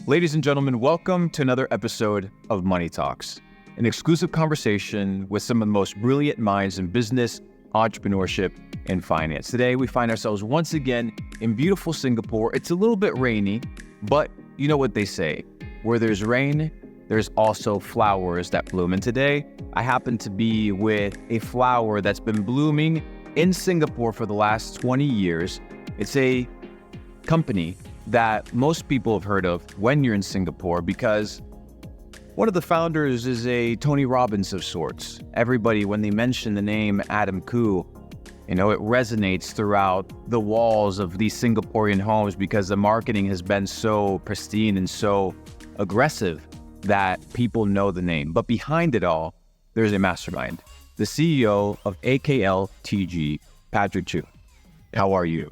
Ladies and gentlemen, welcome to another episode of Money Talks, an exclusive conversation with some of the most brilliant minds in business, entrepreneurship, and finance. Today, we find ourselves once again in beautiful Singapore. It's a little bit rainy, but you know what they say, where there's rain, there's also flowers that bloom. And today, I happen to be with a flower that's been blooming in Singapore for the last 20 years. It's a company that most people have heard of when you're in Singapore because one of the founders is a Tony Robbins of sorts. Everybody, when they mention the name Adam Khoo, it resonates throughout the walls of these Singaporean homes because the marketing has been so pristine and so aggressive that people know the name. But behind it all, there's a mastermind, the CEO of AKLTG, Patrick Khoo. How are you?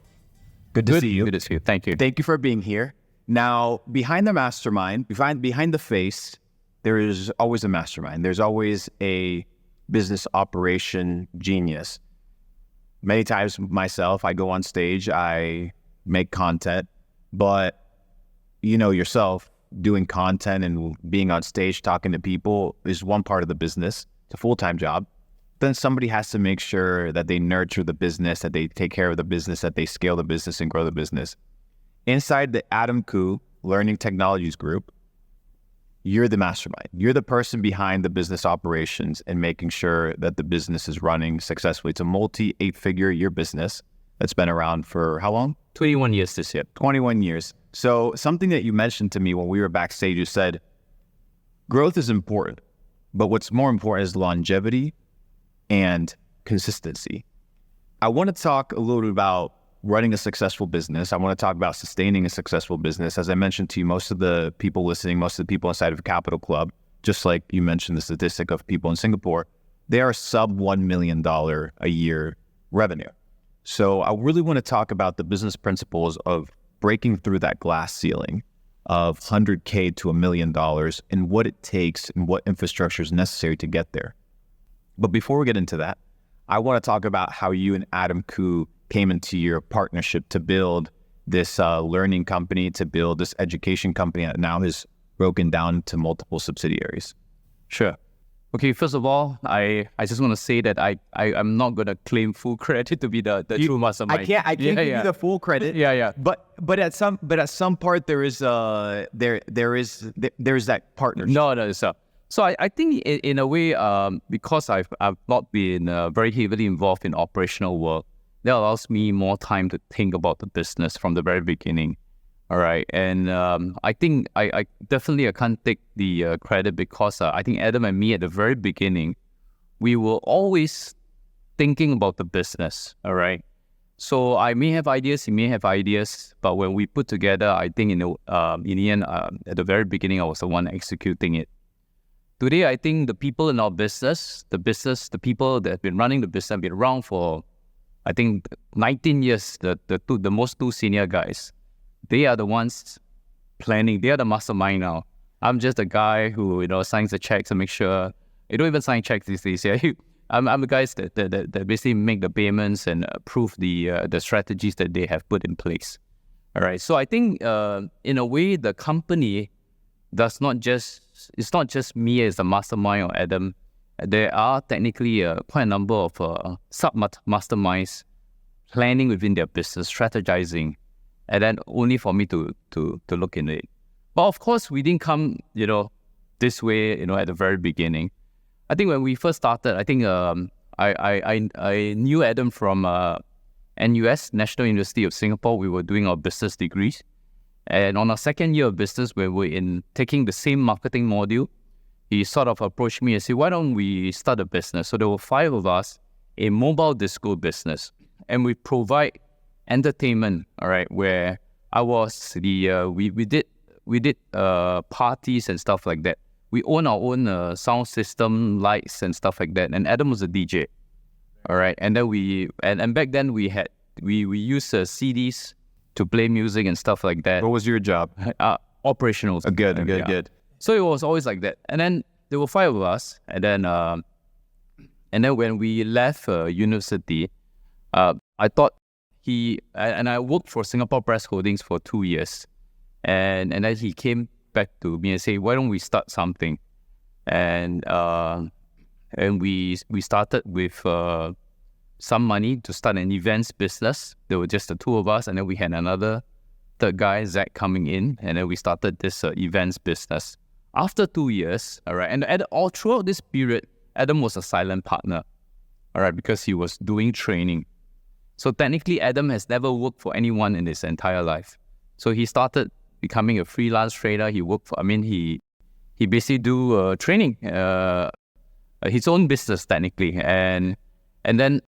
Good to see you. Good to see you. Thank you. Thank you for being here. Now, behind the mastermind, behind the face, there is always a mastermind. There's always a business operation genius. Many times myself, I go on stage, I make content, but you know yourself, doing content and being on stage talking to people is one part of the business. It's a full-time job. Then somebody has to make sure that they nurture the business, that they take care of the business, that they scale the business and grow the business. Inside the Adam Khoo Learning Technologies Group, you're the mastermind. You're the person behind the business operations and making sure that the business is running successfully. It's a multi-8-figure-year business that's been around for how long? 21 years this year. 21 years. So something that you mentioned to me when we were backstage, you said, growth is important, but what's more important is longevity and consistency. I want to talk a little bit about running a successful business. I want to talk about sustaining a successful business. As I mentioned to you, most of the people listening, most of the people inside of Capitalclub, just like you mentioned the statistic of people in Singapore, they are sub $1 million a year revenue. So I really want to talk about the business principles of breaking through that glass ceiling of 100K to $1 million and what it takes and what infrastructure is necessary to get there. But before we get into that, I want to talk about how you and Adam Khoo came into your partnership to build this learning company, to build this education company that now has broken down to multiple subsidiaries. Sure. Okay, first of all, I just want to say that I'm not going to claim full credit to be the true mastermind. I can't give you the full credit. Yeah. But at some part there is that partnership. No. So I think in a way, because I've not been very heavily involved in operational work, that allows me more time to think about the business from the very beginning. All right. And I think I definitely can't take the credit because I think Adam and me at the very beginning, we were always thinking about the business. All right. So I may have ideas, he may have ideas, but when we put together, I think in the end, at the very beginning, I was the one executing it. Today, I think the people in our business, the people that have been running the business have been around for, I think, 19 years, the most two senior guys. They are the ones planning. They are the mastermind now. I'm just a guy who, signs the checks and make sure. You don't even sign checks these days. Yeah, I'm the guys that basically make the payments and approve the strategies that they have put in place. All right. So I think in a way the company it's not just me as the mastermind or Adam. There are technically quite a number of sub-masterminds planning within their business, strategizing, and then only for me to look into it. But of course, we didn't come, this way, at the very beginning. I think when we first started, I think I knew Adam from NUS, National University of Singapore. We were doing our business degrees. And on our second year of business, where we're taking the same marketing module, he sort of approached me and said, why don't we start a business? So there were 5 of us, a mobile disco business. And we provide entertainment, all right, where I was we did parties and stuff like that. We own our own sound system, lights and stuff like that. And Adam was a DJ, all right. And then and back then we used CDs to play music and stuff like that. What was your job? Operational. Good. So it was always like that. And then there were 5 of us. And then when we left university, I thought I worked for Singapore Press Holdings for 2 years. And then he came back to me and say, why don't we start something? And we started with some money to start an events business. There were just the two of us, and then we had another third guy, Zach, coming in, and then we started this events business. After 2 years, all right, and all throughout this period, Adam was a silent partner, all right, because he was doing training. So technically, Adam has never worked for anyone in his entire life. So he started becoming a freelance trader. He worked for, he basically do training, his own business technically, and then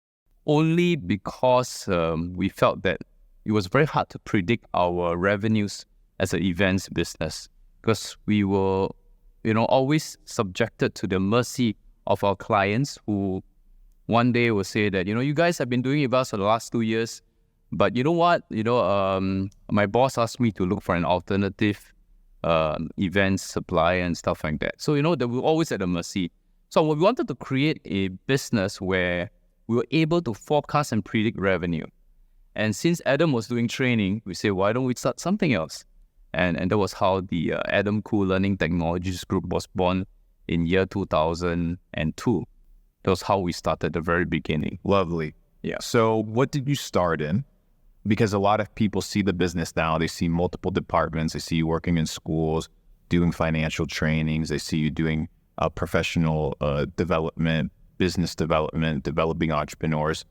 only because we felt that it was very hard to predict our revenues as an events business, because we were, always subjected to the mercy of our clients who one day will say that, you guys have been doing events for the last 2 years, but you know what, my boss asked me to look for an alternative events supplier and stuff like that. So, that we're always at the mercy. So we wanted to create a business where we were able to forecast and predict revenue. And since Adam was doing training, we said, why don't we start something else? And that was how the Adam Khoo Learning Technologies Group was born in year 2002. That was how we started at the very beginning. Lovely. Yeah. So what did you start in? Because a lot of people see the business now. They see multiple departments. They see you working in schools, doing financial trainings. They see you doing professional development, business development, developing entrepreneurs.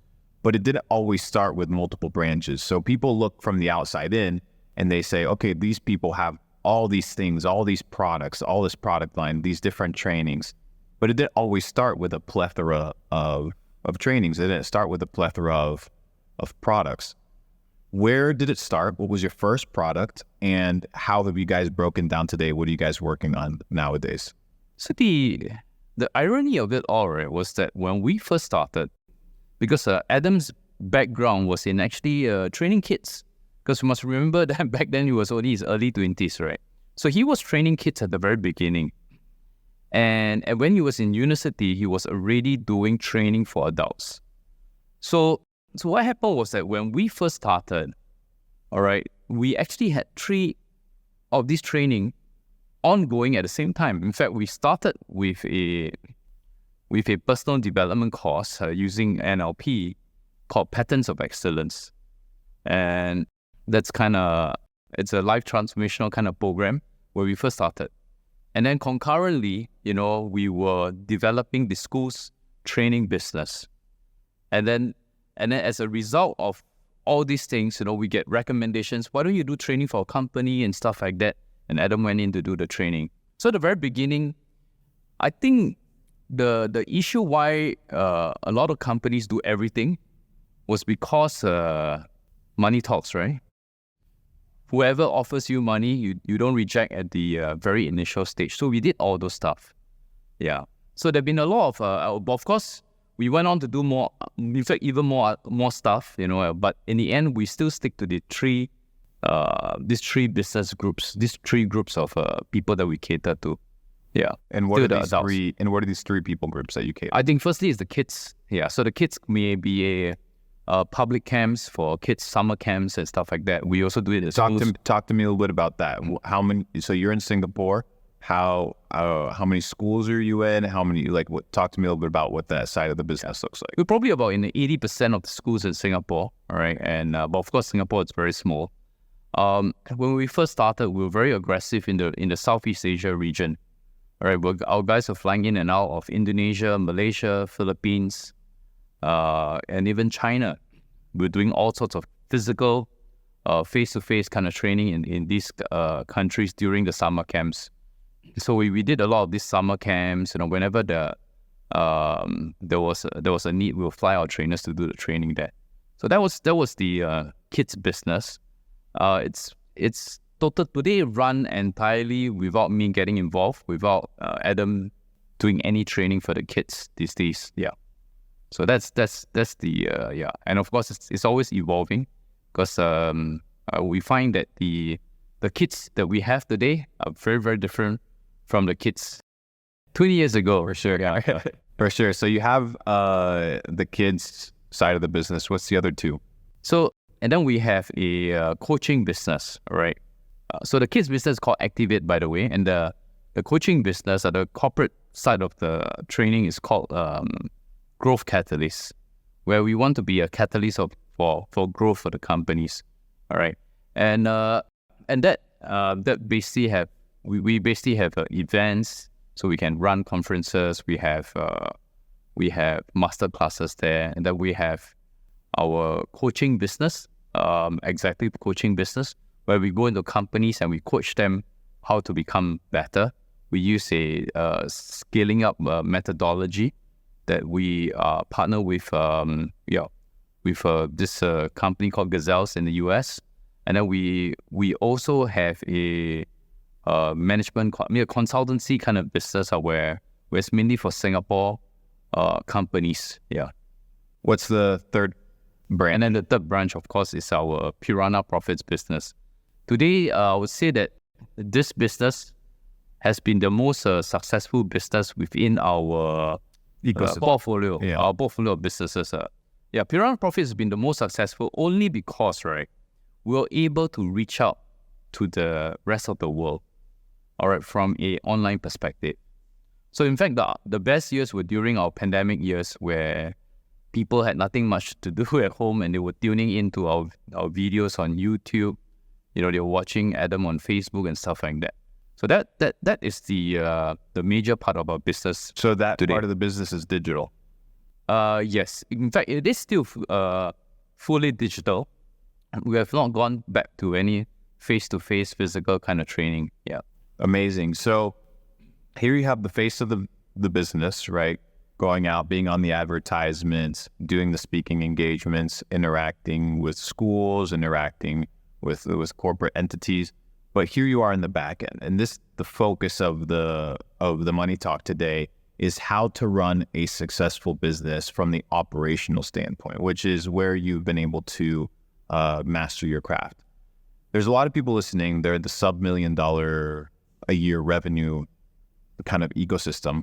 But it didn't always start with multiple branches. So people look from the outside in and they say, okay, these people have all these things, all these products, all this product line, these different trainings. But it didn't always start with a plethora of trainings. It didn't start with a plethora of products. Where did it start? What was your first product? And how have you guys broken down today? What are you guys working on nowadays? So the irony of it all, right, was that when we first started, because Adam's background was in actually training kids. Because you must remember that back then he was only his early 20s, right? So he was training kids at the very beginning. And when he was in university, he was already doing training for adults. So what happened was that when we first started, all right, we actually had 3 of these training ongoing at the same time. In fact, we started with a personal development course using NLP called Patterns of Excellence. And that's it's a life transformational kind of program where we first started. And then concurrently, we were developing the school's training business. And then as a result of all these things, we get recommendations. Why don't you do training for a company and stuff like that? And Adam went in to do the training. So at the very beginning, I think the issue why a lot of companies do everything was because money talks, right? Whoever offers you money, you don't reject at the very initial stage. So we did all those stuff. Yeah. So there've been a lot of course, we went on to do more, in fact, even more stuff, but in the end, we still stick to these 3 business groups, these 3 groups of people that we cater to. Yeah. And what are these 3 people groups that you cater? I think firstly is the kids. Yeah. So the kids may be public camps for kids, summer camps and stuff like that. We also do it at schools. Talk to me a little bit about that. How many? So you're in Singapore. How many schools are you in? How many? Talk to me a little bit about what that side of the business looks like. We're probably about in the 80% of the schools in Singapore. All right, and but of course Singapore is very small. When we first started, we were very aggressive in the Southeast Asia region. All right, our guys are flying in and out of Indonesia, Malaysia, Philippines, and even China. We're doing all sorts of physical, face-to-face kind of training in these countries during the summer camps. So we did a lot of these summer camps. Whenever there was a need, we'll fly our trainers to do the training there. So that was the kids business. It's today run entirely without me getting involved, without Adam doing any training for the kids these days. Yeah. So that's the yeah, and of course it's always evolving, because we find that the kids that we have today are very, very different from the kids 20 years ago. For sure, yeah, for sure. So you have the kids side of the business. What's the other 2? So and then we have a coaching business, right? So the kids business is called Activate, by the way, and the coaching business or the corporate side of the training is called Growth Catalyst, where we want to be a catalyst for growth for the companies. All right, and that basically we basically have events, so we can run conferences. We have master classes there, and then we have our coaching business, executive coaching business, where we go into companies and we coach them how to become better. We use a scaling up methodology that we partner with this company called Gazelles in the US, and then we also have a management consultancy kind of business where it's mainly for Singapore companies. Yeah. What's the third branch? And then the third branch, of course, is our Piranha Profits business. Today, I would say that this business has been the most successful business within our portfolio, our portfolio of businesses. Piranha Profits has been the most successful only because, right, we were able to reach out to the rest of the world, all right, from a online perspective. So in fact, the best years were during our pandemic years, where people had nothing much to do at home and they were tuning into our videos on YouTube. You know, they were watching Adam on Facebook and stuff like that. So that is the major part of our business. So that today. Part of the business is digital. Yes. In fact, it is still fully digital. We have not gone back to any face-to-face physical kind of training. Yeah. Amazing. So here you have the face of the business, right? Going out, being on the advertisements, doing the speaking engagements, interacting with schools, interacting with corporate entities. But here you are in the back end, and the focus of the Money Talk today is how to run a successful business from the operational standpoint, which is where you've been able to master your craft. There's a lot of people listening. They're the sub $1 million a year revenue kind of ecosystem.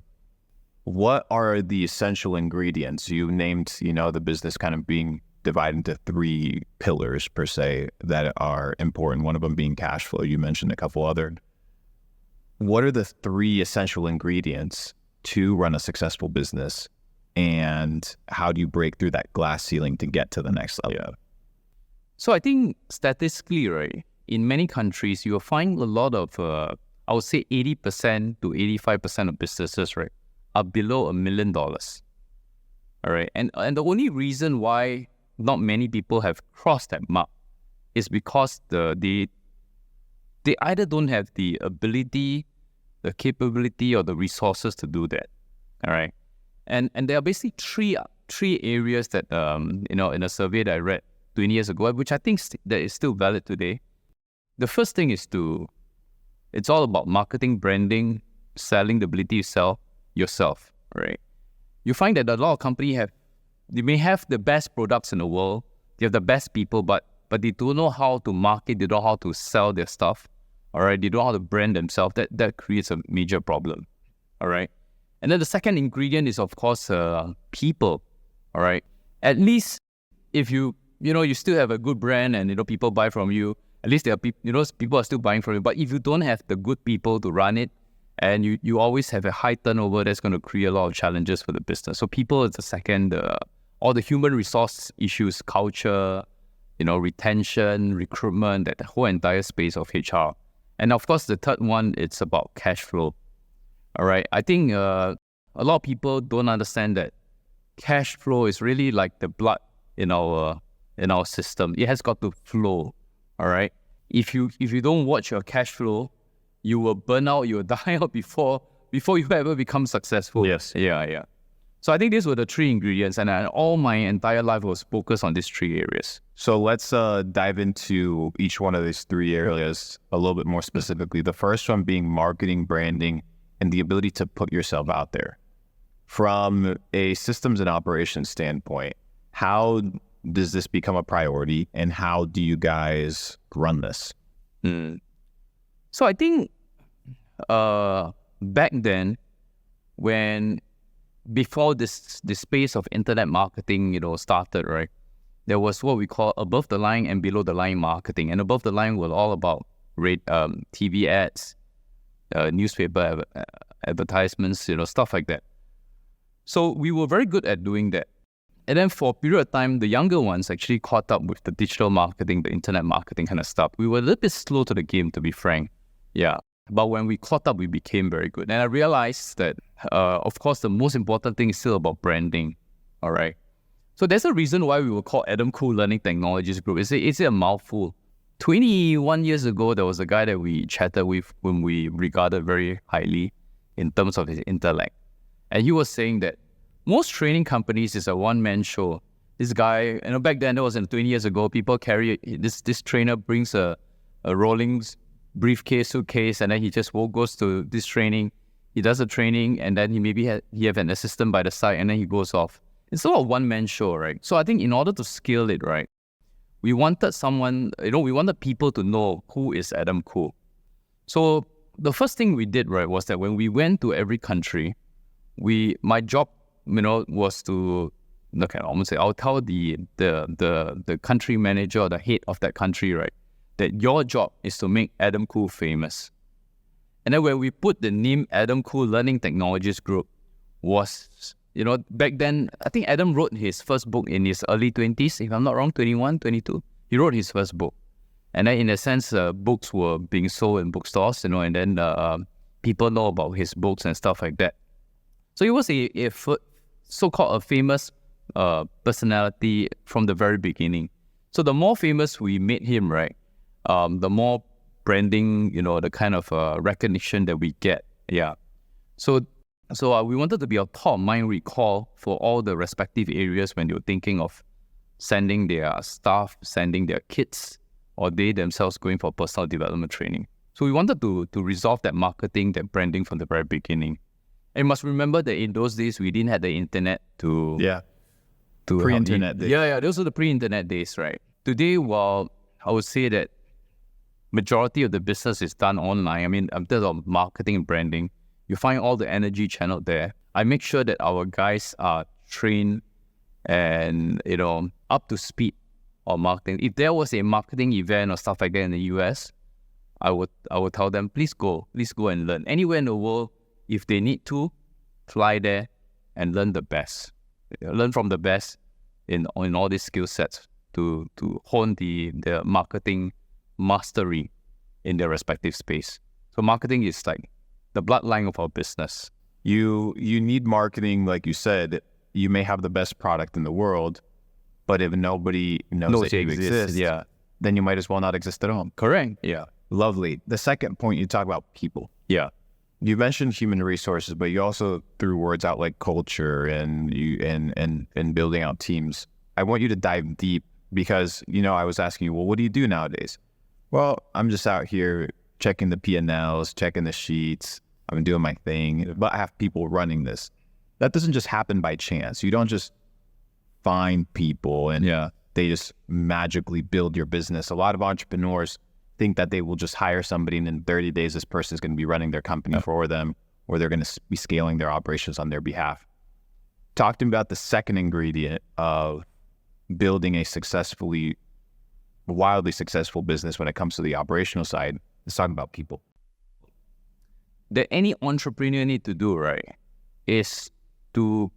What are the essential ingredients? You named, the business kind of being divided into 3 pillars per se that are important. One of them being cash flow. You mentioned a couple other. What are the 3 essential ingredients to run a successful business, and how do you break through that glass ceiling to get to the next level? Yeah. So I think statistically, right, in many countries, you'll find a lot of, I would say 80% to 85% of businesses, right, are below $1 million. All right. And the only reason why not many people have crossed that mark is because they either don't have the ability, the capability, or the resources to do that. All right. And there are basically three areas that in a survey that I read 20 years ago, which I think that is still valid today. The first thing is it's all about marketing, branding, selling, the ability to sell yourself, right? You find that a lot of companies they may have the best products in the world, they have the best people, but they don't know how to market, they don't know how to sell their stuff, all right? They don't know how to brand themselves. That creates a major problem, all right? And then the second ingredient is, of course, people, all right? At least if you still have a good brand and, people buy from you, at least there are people are still buying from you. But if you don't have the good people to run it, and you always have a high turnover, that's going to create a lot of challenges for the business. So people is the second, all the human resource issues, culture, retention, recruitment, that whole entire space of HR. And of course, the third one, it's about cash flow. All right. I think a lot of people don't understand that cash flow is really like the blood in our system. It has got to flow. All right. If you don't watch your cash flow, you will burn out, you will die out before you ever become successful. Yes. Yeah. So I think these were the 3 ingredients, and all my entire life was focused on these 3 areas. So let's dive into each one of these 3 areas a little bit more specifically. The first one being marketing, branding, and the ability to put yourself out there. From a systems and operations standpoint, how does this become a priority, and how do you guys run this? So I think back then, before this space of internet marketing, started, right, there was what we call above the line and below the line marketing. And above the line was all about TV ads, newspaper advertisements, stuff like that. So we were very good at doing that. And then for a period of time, the younger ones actually caught up with the digital marketing, the internet marketing kind of stuff. We were a little bit slow to the game, to be frank. Yeah. But when we caught up, we became very good. And I realized that, of course, the most important thing is still about branding. All right. So there's a reason why we were called Khoo Learning Technologies Group. Is it a mouthful? 21 years ago, there was a guy that we chatted with whom we regarded very highly in terms of his intellect. And he was saying that most training companies is a one-man show. This guy, back then, that was 20 years ago, people carry, this trainer brings a rolling briefcase, suitcase, and then he just goes to this training. He does the training, and then he have an assistant by the side, and then he goes off. It's a lot of one-man show, right? So I think in order to scale it, right, we wanted someone, we wanted people to know who is Adam Khoo. So the first thing we did, right, was that when we went to every country, my job, was to, I'll tell the country manager or the head of that country, right, that your job is to make Adam Khoo famous. And then when we put the name Adam Khoo Learning Technologies Group, was, back then, I think Adam wrote his first book in his early 20s, if I'm not wrong, 21, 22. He wrote his first book. And then in a sense, books were being sold in bookstores, and then people know about his books and stuff like that. So he was a so-called a famous personality from the very beginning. So the more famous we made him, right, the more branding, the kind of recognition that we get. Yeah. So we wanted to be a top mind recall for all the respective areas when they were thinking of sending their staff, sending their kids, or they themselves going for personal development training. So we wanted to resolve that marketing, that branding from the very beginning. And you must remember that in those days, we didn't have the internet to pre-internet days. Yeah, those are the pre-internet days, right? Today, well, I would say that majority of the business is done online. I mean, in terms of marketing and branding, you find all the energy channeled there. I make sure that our guys are trained and, up to speed on marketing. If there was a marketing event or stuff like that in the US, I would tell them, please go and learn. Anywhere in the world, if they need to, fly there and learn the best. Learn from the best in all these skill sets to hone the marketing mastery in their respective space. So marketing is like the bloodline of our business. You need marketing, like you said. You may have the best product in the world, but if nobody knows that you exist, then you might as well not exist at all. Correct. Yeah. Lovely. The second point, you talk about people. Yeah. You mentioned human resources, but you also threw words out like culture and building out teams. I want you to dive deep because, I was asking you, well, what do you do nowadays? Well, I'm just out here checking the P&Ls, checking the sheets. I'm doing my thing, but I have people running this. That doesn't just happen by chance. You don't just find people and they just magically build your business. A lot of entrepreneurs think that they will just hire somebody and in 30 days this person is going to be running their company for them, or they're going to be scaling their operations on their behalf. Talk to me about the second ingredient of building a wildly successful business when it comes to the operational side. Let's talk about people. That any entrepreneur need to do, right, is to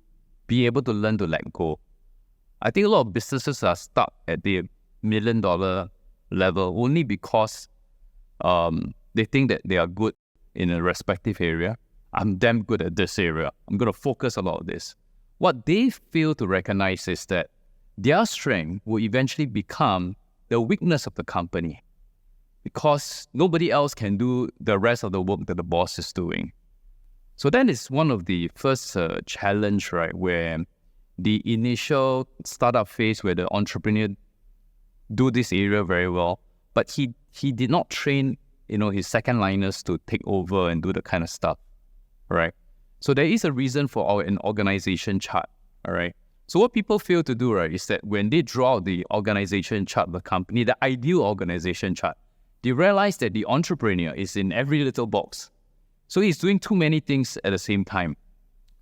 be able to learn to let go. I think a lot of businesses are stuck at the $1 million level only because they think that they are good in a respective area. I'm damn good at this area. I'm going to focus a lot on this. What they fail to recognize is that their strength will eventually become the weakness of the company because nobody else can do the rest of the work that the boss is doing. So that is one of the first challenge, right, where the initial startup phase where the entrepreneur do this area very well, but he did not train, his second liners to take over and do the kind of stuff, right? So there is a reason for an organization chart, all right? So what people fail to do, right, is that when they draw out the organization chart of the company, the ideal organization chart, they realize that the entrepreneur is in every little box. So he's doing too many things at the same time,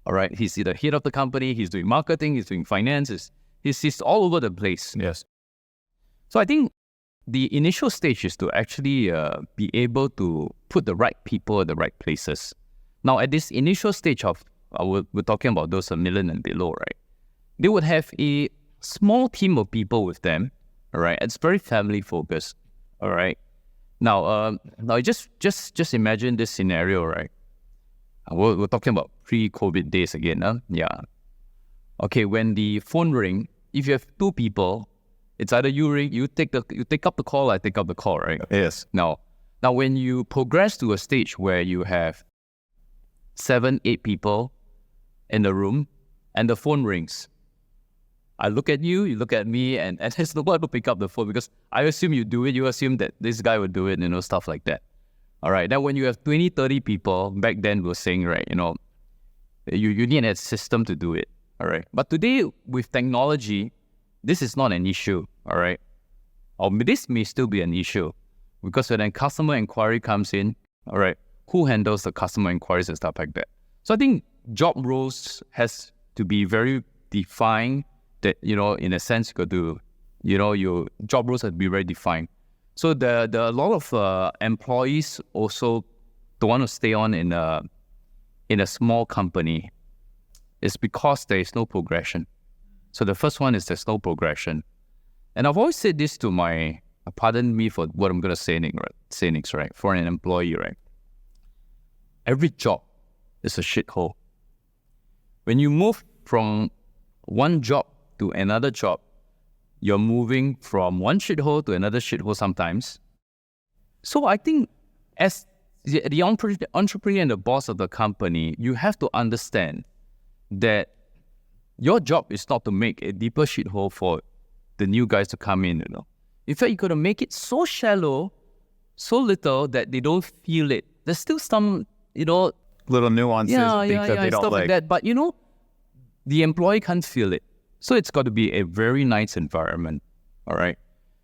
all right? He's the head of the company, he's doing marketing, he's doing finances, he's all over the place. Yes. So I think the initial stage is to actually be able to put the right people at the right places. Now, at this initial stage of, we're talking about those a million and below, right? They would have a small team of people with them, all right? It's very family focused, all right? Now, just imagine this scenario, right? We're talking about pre-COVID days again, huh? Yeah. Okay, when the phone ring, if you have two people, it's either you ring, you take up the call, I take up the call, right? Yes. Now, when you progress to a stage where you have 7, 8 people in the room and the phone rings, I look at you, you look at me, and there's no one to pick up the phone because I assume you do it. You assume that this guy would do it, stuff like that. All right. Now, when you have 20, 30 people, back then we were saying, right, you need a system to do it. All right. But today, with technology, this is not an issue. All right. Or this may still be an issue because when a customer inquiry comes in, all right, who handles the customer inquiries and stuff like that? So I think job roles has to be very defined. That, in a sense, you got to, your job roles have to be very defined. So a lot of employees also don't want to stay on in a small company. It's because there is no progression. So the first one is there's no progression. And I've always said this to pardon me for what I'm going to say next, right? For an employee, right? Every job is a shithole. When you move from one job to another job, you're moving from one shithole to another shithole sometimes. So I think as the entrepreneur and the boss of the company, you have to understand that your job is not to make a deeper shithole for the new guys to come in, In fact, you got to make it so shallow, so little that they don't feel it. There's still some, little nuances, things that they don't stuff like that. But, the employee can't feel it. So it's got to be a very nice environment, all right?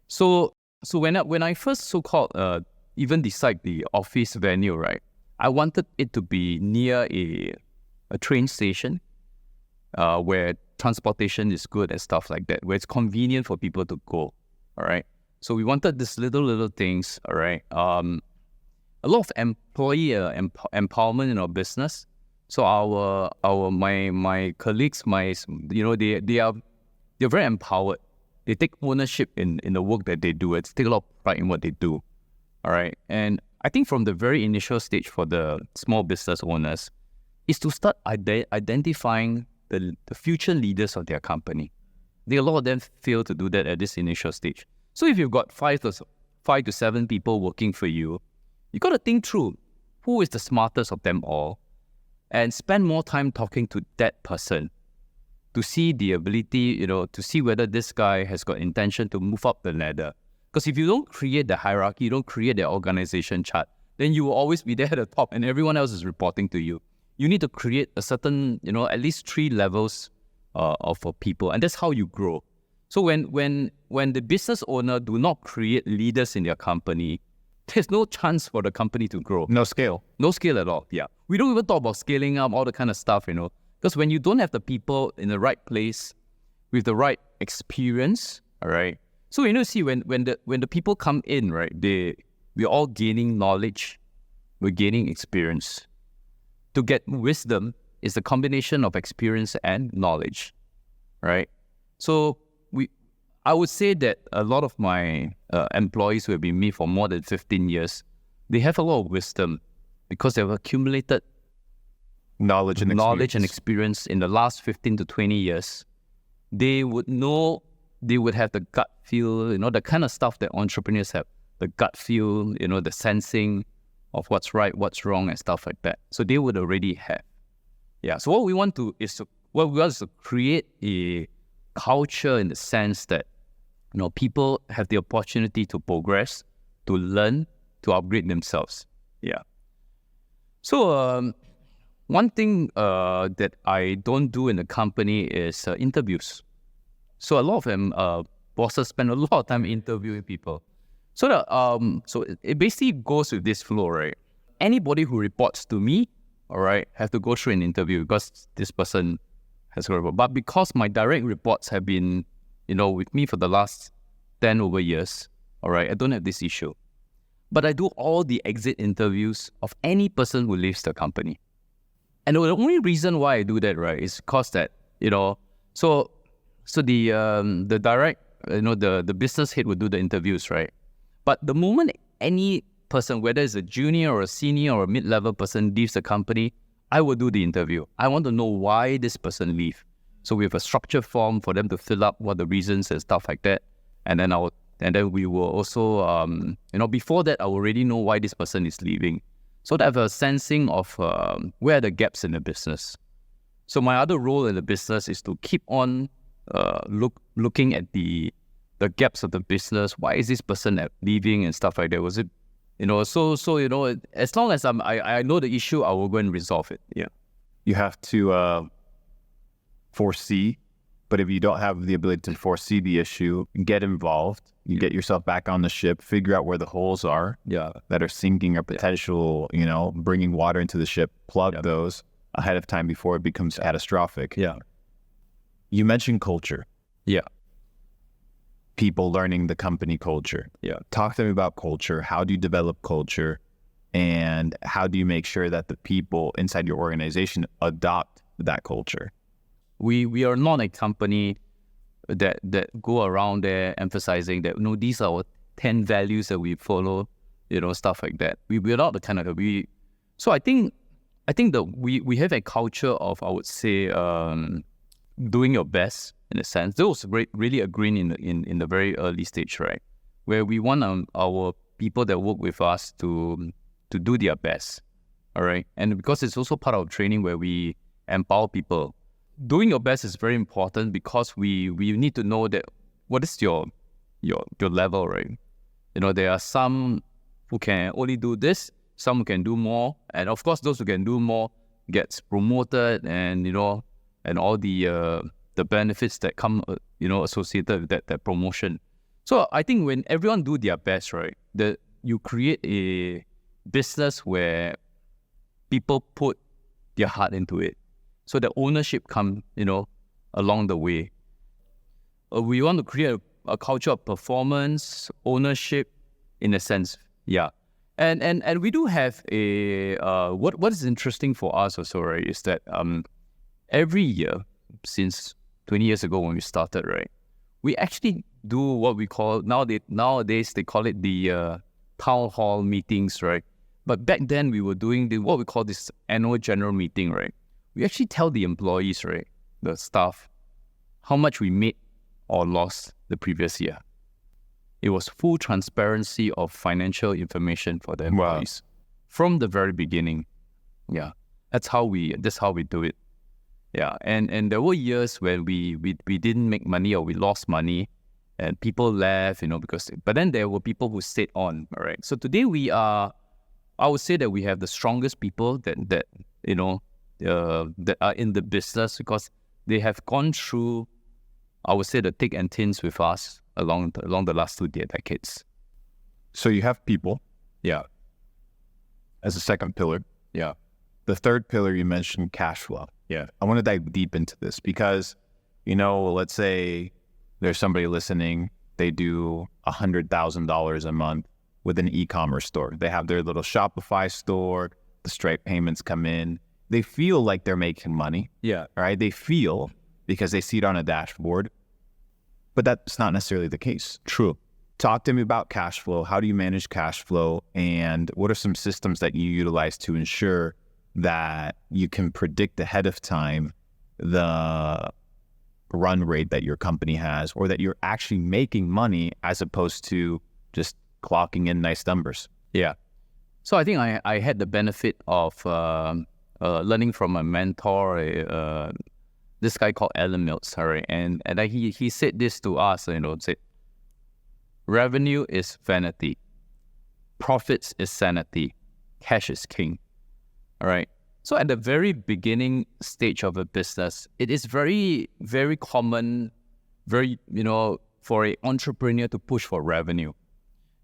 So when I first so-called even decide the office venue, right, I wanted it to be near a train station where transportation is good and stuff like that, where it's convenient for people to go, all right? So we wanted this little things, all right? A lot of employee empowerment in our business. So my colleagues, they're very empowered. They take ownership in the work that they do. It's take a lot of pride in what they do. All right. And I think from the very initial stage for the small business owners is to start identifying the future leaders of their company. A lot of them fail to do that at this initial stage. So if you've got 5 to 7 people working for you, you got to think through who is the smartest of them all, and spend more time talking to that person to see the ability, to see whether this guy has got intention to move up the ladder. Because if you don't create the hierarchy, you don't create the organization chart, then you will always be there at the top and everyone else is reporting to you. You need to create a certain, at least 3 levels of people, and that's how you grow. So when the business owner do not create leaders in their company, there's no chance for the company to grow. No scale. No scale at all, yeah. We don't even talk about scaling up, all the kind of stuff, because when you don't have the people in the right place with the right experience, all right. So see when the people come in, right, we're all gaining knowledge, we're gaining experience. To get wisdom is a combination of experience and knowledge, right? So I would say that a lot of my employees who have been with me for more than 15 years, they have a lot of wisdom because they've accumulated knowledge and experience in the last 15 to 20 years. They would know, they would have the gut feel, the kind of stuff that entrepreneurs have, the gut feel, the sensing of what's right, what's wrong, and stuff like that. So they would already have. Yeah. So what we want is to create a culture in the sense that people have the opportunity to progress, to learn, to upgrade themselves. Yeah. So one thing that I don't do in the company is interviews. So a lot of them bosses spend a lot of time interviewing people. So so it basically goes with this flow, right? Anybody who reports to me, all right, have to go through an interview because this person has got a report. But because my direct reports have been, with me for the last 10 over years, All right, I don't have this issue. But I do all the exit interviews of any person who leaves the company. And the only reason why I do that, right, is because that, so the direct, the business head would do the interviews, right? But the moment any person, whether it's a junior or a senior or a mid-level person leaves the company, I will do the interview. I want to know why this person leave. So we have a structured form for them to fill up what the reasons and stuff like that. And then we will also, before that, I already know why this person is leaving. So that I have a sensing of where are the gaps in the business. So my other role in the business is to keep on looking at the gaps of the business. Why is this person leaving and stuff like that? Was it, as long as I know the issue, I will go and resolve it. Yeah. You have to foresee, but if you don't have the ability to foresee the issue, get involved. You get yourself back on the ship, figure out where the holes are that are sinking or potential, bringing water into the ship, plug those ahead of time before it becomes catastrophic. Yeah. You mentioned culture. Yeah. People learning the company culture. Yeah. Talk to me about culture. How do you develop culture? And how do you make sure that the people inside your organization adopt that culture? We are not a company that go around there emphasizing that, these are our 10 values that we follow, stuff like that. We're not the kind of so I think that we have a culture of, I would say, doing your best in a sense. Those really agreeing in the very early stage, right? Where we want our people that work with us to do their best. All right. And because it's also part of training where we empower people. Doing your best is very important because we need to know that what is your level, right? There are some who can only do this, some who can do more, and of course those who can do more gets promoted, and and all the benefits that come associated with that promotion. So I think when everyone do their best, right, that you create a business where people put their heart into it. So the ownership come, along the way. We want to create a culture of performance, ownership, in a sense, yeah. And we do have a what is interesting for us also, right, is that every year since 20 years ago when we started, right, we actually do what we call nowadays they call it the town hall meetings, right? But back then we were doing what we call this annual general meeting, right? We actually tell the employees, right, the staff, how much we made or lost the previous year. It was full transparency of financial information for the employees from the very beginning. Yeah, that's how we do it. Yeah, and there were years when we didn't make money or we lost money, and people left, but then there were people who stayed on. All right, so today I would say that we have the strongest people that are in the business because they have gone through, I would say, the thick and thins with us along the last 2 decades. So you have people, yeah, as a second pillar. Yeah. The third pillar you mentioned, cash flow. Yeah. I want to dive deep into this because, let's say there's somebody listening, they do $100,000 a month with an e-commerce store. They have their little Shopify store, the Stripe payments come in. They feel like they're making money. Yeah. Right? They feel because they see it on a dashboard, but that's not necessarily the case. True. Talk to me about cash flow. How do you manage cash flow? And what are some systems that you utilize to ensure that you can predict ahead of time the run rate that your company has, or that you're actually making money as opposed to just clocking in nice numbers? Yeah. So I think I had the benefit of learning from a mentor, this guy called Alan Mills, right? And he said this to us, said, revenue is vanity, profits is sanity, cash is king. All right. So at the very beginning stage of a business, it is very, very common, for an entrepreneur to push for revenue.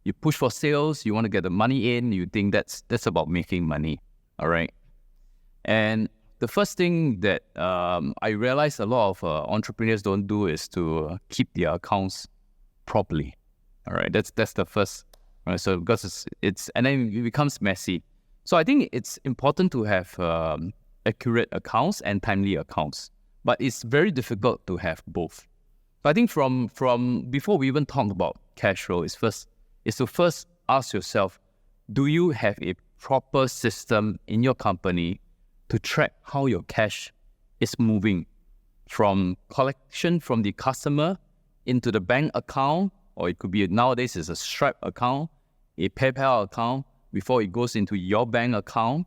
You push for sales, you want to get the money in, you think that's about making money. All right. And the first thing that I realized a lot of entrepreneurs don't do is to keep their accounts properly. All right, that's the first. Right, so because it's and then it becomes messy. So I think it's important to have accurate accounts and timely accounts, but it's very difficult to have both. So I think from before we even talk about cash flow, is to first ask yourself, do you have a proper system in your company to track how your cash is moving from collection from the customer into the bank account, or it could be nowadays it's a Stripe account, a PayPal account, before it goes into your bank account,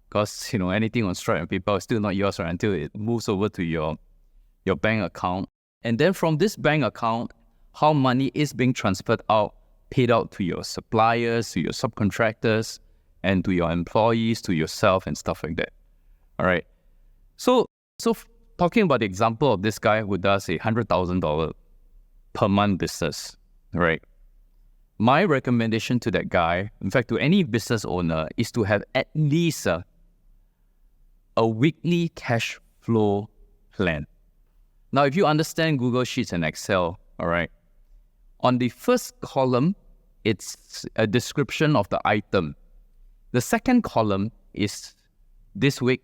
because anything on Stripe and PayPal is still not yours, right, until it moves over to your bank account. And then from this bank account, how money is being transferred out, paid out to your suppliers, to your subcontractors, and to your employees, to yourself, and stuff like that. All right. So talking about the example of this guy who does a $100,000 per month business, right? My recommendation to that guy, in fact, to any business owner, is to have at least a weekly cash flow plan. Now, if you understand Google Sheets and Excel, all right, on the first column, it's a description of the item. The second column is this week.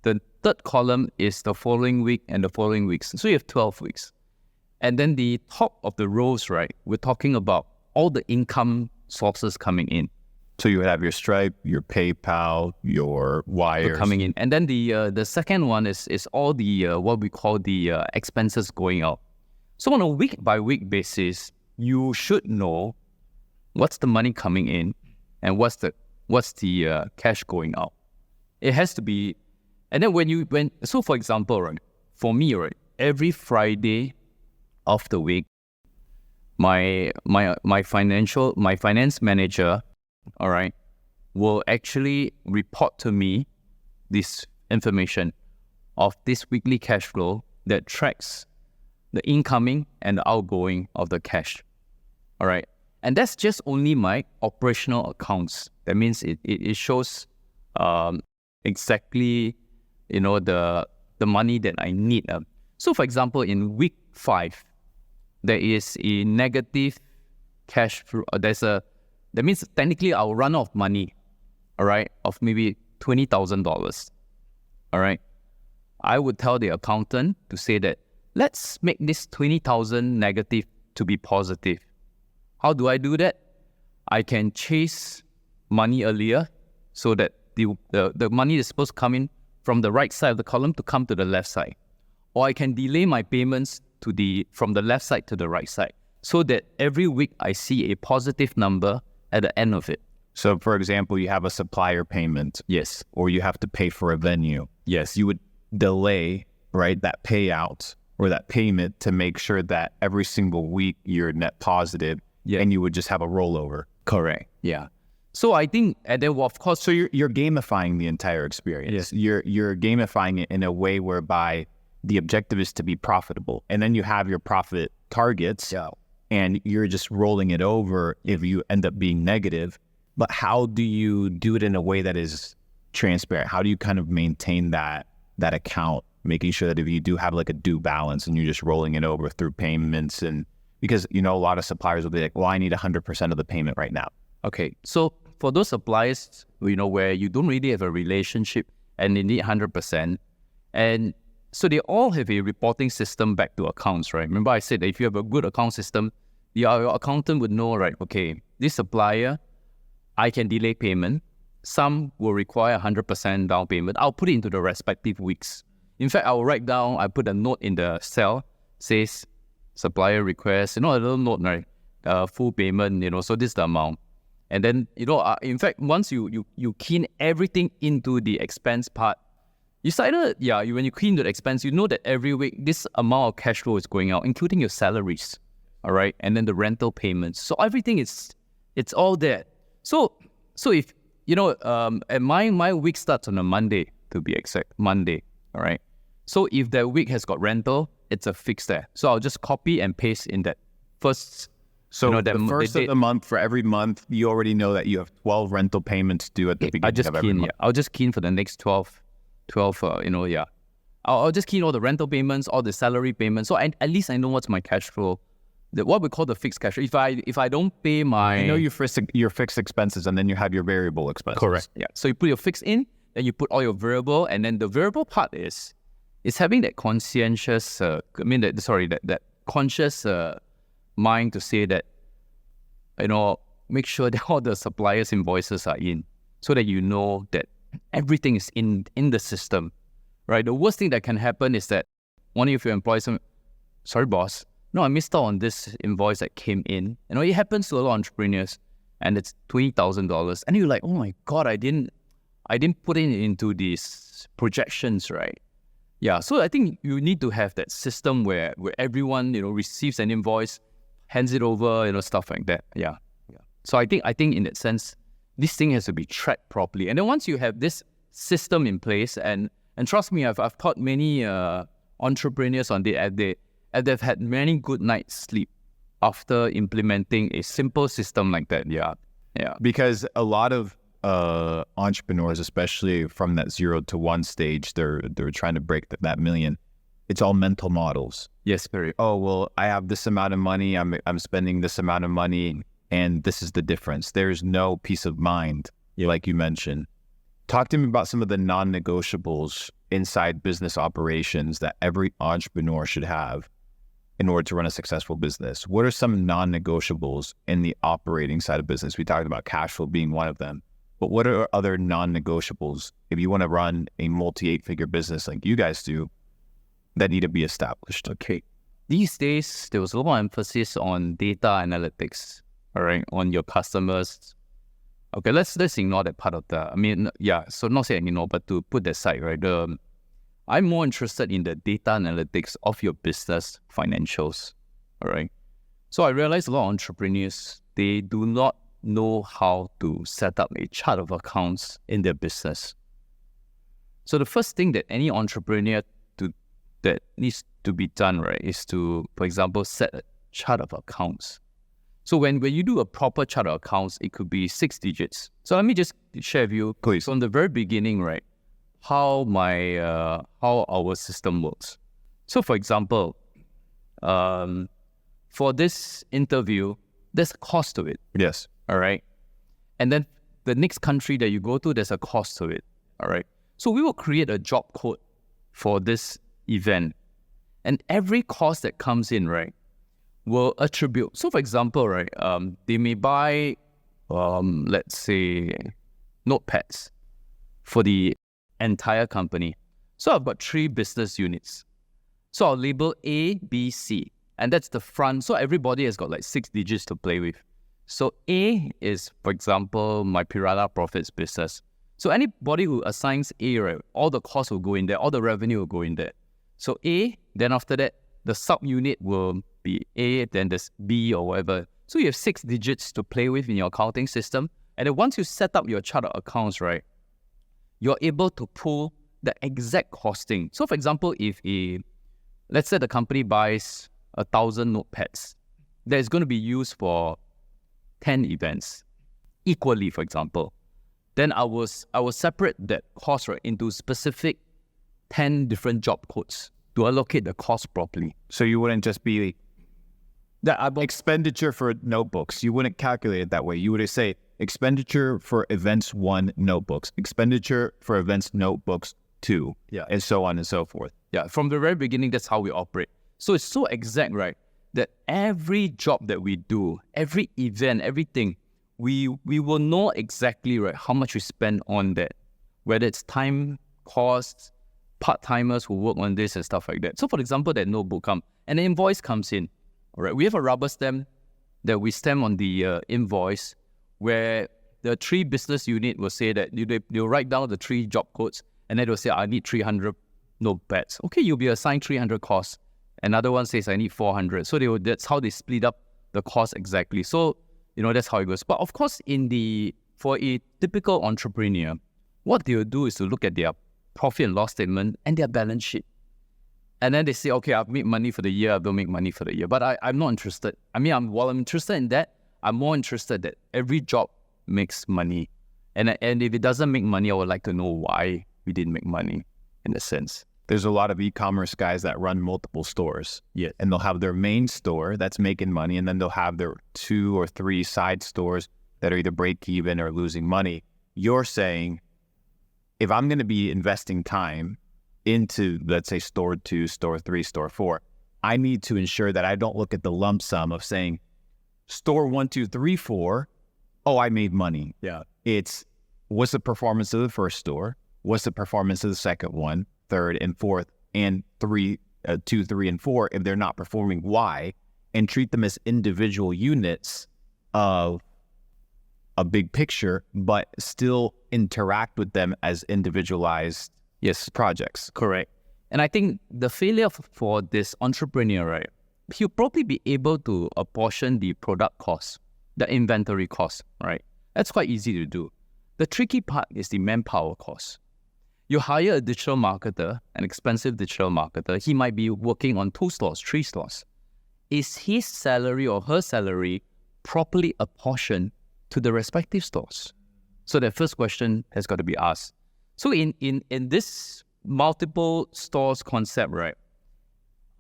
The third column is the following week and the following weeks. So you have 12 weeks. And then the top of the rows, right, we're talking about all the income sources coming in. So you would have your Stripe, your PayPal, your wires coming in. And then the second one is all the what we call the expenses going out. So on a week-by-week basis, you should know what's the money coming in and what's the cash going out. It has to be. And then so for example, right, for me, right, every Friday of the week, my finance manager, all right, will actually report to me this information of this weekly cash flow that tracks the incoming and the outgoing of the cash. All right. And that's just only my operational accounts. That means it shows exactly the money that I need. So for example, in week 5, there is a negative cash flow. That means technically I'll run out of money, all right, of maybe $20,000. All right. I would tell the accountant to say that let's make this 20,000 negative to be positive. How do I do that? I can chase money earlier so that the money is supposed to come in from the right side of the column to come to the left side. Or I can delay my payments from the left side to the right side so that every week I see a positive number at the end of it. So for example, you have a supplier payment. Yes. Or you have to pay for a venue. Yes. You would delay, right, that payout or that payment to make sure that every single week you're net positive. Yeah. And you would just have a rollover. Correct. Yeah. So I think, and then of course, so you're gamifying the entire experience. Yes. You're gamifying it in a way whereby the objective is to be profitable, and then you have your profit targets. Yeah. And you're just rolling it over if you end up being negative. But how do you do it in a way that is transparent? How do you kind of maintain that account, making sure that if you do have like a due balance and you're just rolling it over through payments, and because a lot of suppliers will be like, well, I need 100% of the payment right now. Okay, so for those suppliers, where you don't really have a relationship and they need 100%, and so they all have a reporting system back to accounts, right? Remember I said that if you have a good account system, your accountant would know, right, okay, this supplier, I can delay payment. Some will require 100% down payment. I'll put it into the respective weeks. In fact, I put a note in the cell, says supplier request, a little note, right? Full payment, so this is the amount. And then, in fact, once you key in everything into the expense part, when you key into the expense, you know that every week this amount of cash flow is going out, including your salaries, all right? And then the rental payments. So everything it's all there. So if, and my week starts on a Monday, to be exact, Monday, all right? So if that week has got rental, it's a fix there. So I'll just copy and paste in that first. So the first of the month, for every month, you already know that you have 12 rental payments due at the beginning of every month. Yeah. I'll just key in for the next 12, I'll just key in all the rental payments, all the salary payments. So at least I know what's my cash flow what we call the fixed cash. If I don't pay my... You know your fixed expenses, and then you have your variable expenses. Correct. Yeah. So you put your fixed in, then you put all your variable, and then the variable part is having that conscientious, that conscious mind to say that, make sure that all the suppliers' invoices are in, so that you know that everything is in the system, right? The worst thing that can happen is that one of your employees, sorry boss, no, I missed out on this invoice that came in. It happens to a lot of entrepreneurs, and it's $20,000, and you're like, oh my God, I didn't put it into these projections, right? Yeah, so I think you need to have that system where everyone, receives an invoice, hands it over, stuff like that. Yeah. So I think in that sense, this thing has to be tracked properly. And then once you have this system in place, and trust me, I've taught many entrepreneurs on and they've had many good nights sleep after implementing a simple system like that. Yeah. Because a lot of entrepreneurs, especially from that 0 to 1 stage, they're trying to break that million. It's all mental models. Yes, very. Oh, well, I have this amount of money. I'm spending this amount of money, and this is the difference. There's no peace of mind, like you mentioned. Talk to me about some of the non-negotiables inside business operations that every entrepreneur should have in order to run a successful business. What are some non-negotiables in the operating side of business? We talked about cash flow being one of them. But what are other non-negotiables if you want to run a multi-8-figure business like you guys do that need to be established? Okay. These days, there was a lot of emphasis on data analytics, all right, on your customers. Okay, let's ignore that part of so not saying ignore, but to put that aside, right? I'm more interested in the data analytics of your business financials, all right? So I realize a lot of entrepreneurs, they do not know how to set up a chart of accounts in their business. So the first thing that any entrepreneur that needs to be done, right, is to, for example, set a chart of accounts. So when you do a proper chart of accounts, it could be 6 digits. So let me just share with you, please, from the very beginning, right, how our system works. So for example, for this interview, there's a cost to it. Yes. All right. And then the next country that you go to, there's a cost to it. All right. So we will create a job code for this event. And every cost that comes in, right, will attribute. So for example, right, they may buy, let's say, notepads for the entire company. So I've got 3 business units. So I'll label A, B, C. And that's the front. So everybody has got like 6 digits to play with. So A is, for example, my Pirata Profits business. So anybody who assigns A, right, all the costs will go in there, all the revenue will go in there. So A, then after that, the sub-unit will be A, then there's B or whatever. So you have 6 digits to play with in your accounting system. And then once you set up your chart of accounts, right, you're able to pull the exact costing. So for example, let's say the company buys 1,000 notepads, that is going to be used for 10 events equally, for example. Then I will separate that cost, right, into specific 10 different job codes to allocate the cost properly. So you wouldn't just be that expenditure for notebooks. You wouldn't calculate it that way. You would say expenditure for events 1 notebooks, expenditure for events notebooks 2, and so on and so forth. Yeah, from the very beginning, that's how we operate. So it's so exact, right, that every job that we do, every event, everything, we will know exactly, right, how much we spend on that, whether it's time, costs, part-timers who work on this and stuff like that. So for example, that notebook comes, and the invoice comes in. All right, we have a rubber stamp that we stamp on the invoice, where the 3 business unit will say that they'll write down the 3 job codes, and then they'll say, I need 300 notepads. Okay, you'll be assigned 300 costs. Another one says, I need 400. So that's how they split up the cost exactly. So, that's how it goes. But of course, for a typical entrepreneur, what they'll do is to look at their profit and loss statement and their balance sheet. And then they say, okay, I've made money for the year, I don't make money for the year. But I'm not interested. While I'm interested in that, I'm more interested that every job makes money. And if it doesn't make money, I would like to know why we didn't make money, in a sense. there's a lot of e-commerce guys that run multiple stores. Yes. And they'll have their main store that's making money, and then they'll have their 2 or 3 side stores that are either break even or losing money. You're saying, if I'm going to be investing time into, let's say, store 2, store 3, store 4, I need to ensure that I don't look at the lump sum of saying, store 1, 2, 3, 4, oh, I made money. Yeah. It's, what's the performance of the first store? What's the performance of the second one, third and fourth, and 2, 3, and 4? If they're not performing, why? And treat them as individual units of a big picture, but still interact with them as individualized projects. Correct. And I think the failure for this entrepreneur, right, he'll probably be able to apportion the product cost, the inventory cost, right? That's quite easy to do. The tricky part is the manpower cost. You hire a digital marketer, an expensive digital marketer, he might be working on 2 stores, 3 stores. Is his salary or her salary properly apportioned to the respective stores? So the first question has got to be asked. So in this multiple stores concept, right,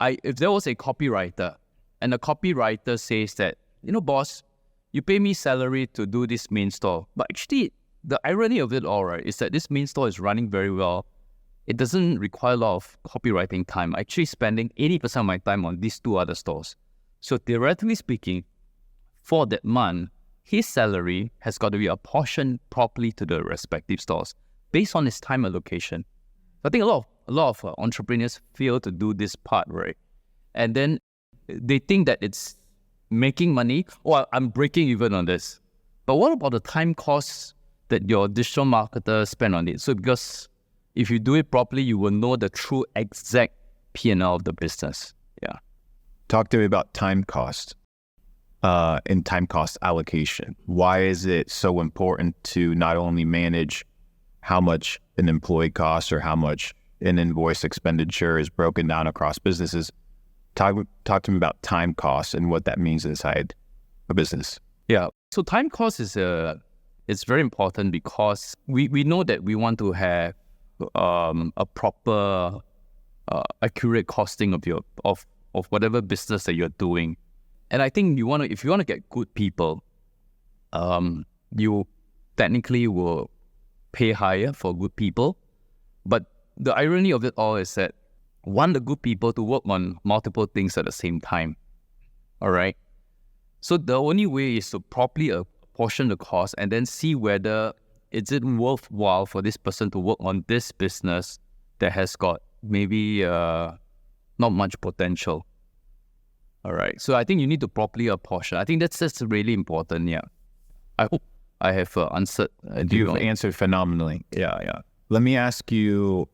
if there was a copywriter and the copywriter says that, boss, you pay me salary to do this main store, but actually the irony of it all, right, is that this main store is running very well. It doesn't require a lot of copywriting time. I'm actually spending 80% of my time on these 2 other stores. So theoretically speaking, for that month, his salary has got to be apportioned properly to the respective stores based on his time allocation. I think a lot of entrepreneurs fail to do this part, right? And then they think that it's making money. Oh, I'm breaking even on this. But what about the time costs that your digital marketer spend on it? So because if you do it properly, you will know the true exact P&L of the business. Yeah. Talk to me about time cost and time cost allocation. Why is it so important to not only manage how much an employee costs or how much an invoice expenditure is broken down across businesses? Talk to me about time costs and what that means inside a business. Yeah. So time cost is it's very important because we know that we want to have a proper, accurate costing of whatever business that you're doing. And I think if you want to get good people, you technically will pay higher for good people. But the irony of it all is that want the good people to work on multiple things at the same time. All right. So the only way is to properly apportion the cost and then see whether is it worthwhile for this person to work on this business that has got maybe not much potential. All right. So I think you need to properly apportion. I think that's really important. Yeah. I hope I have answered. You've answered phenomenally. Yeah. Let me ask you,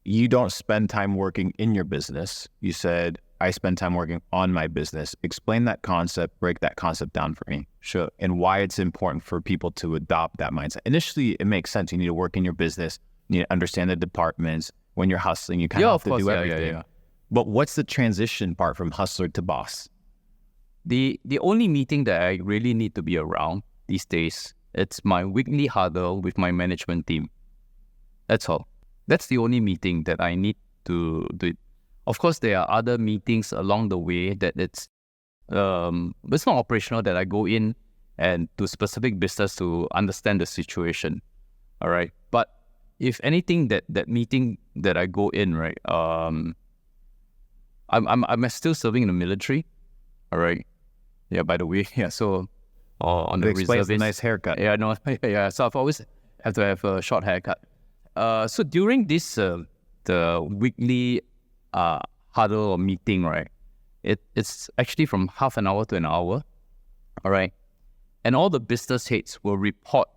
you don't spend time working in your business. You said, I spend time working on my business. Explain that concept, break that concept down for me. Sure. And why it's important for people to adopt that mindset. Initially, it makes sense. You need to work in your business. You need to understand the departments. When you're hustling, you kind of have to do everything. Yeah. But what's the transition part from hustler to boss? The only meeting that I really need to be around these days, it's my weekly huddle with my management team. That's all. That's the only meeting that I need to do. Of course, there are other meetings along the way that it's not operational, that I go in and to specific business to understand the situation. All right. But if anything, that meeting that I go in, right, I'm still serving in the military. All right. Yeah, by the way. Yeah. So on the reservist. A nice haircut. Yeah, no. Yeah. So I've always have to have a short haircut. So during this the weekly huddle or meeting, right? It's actually from half an hour to an hour. All right. And all the business heads will report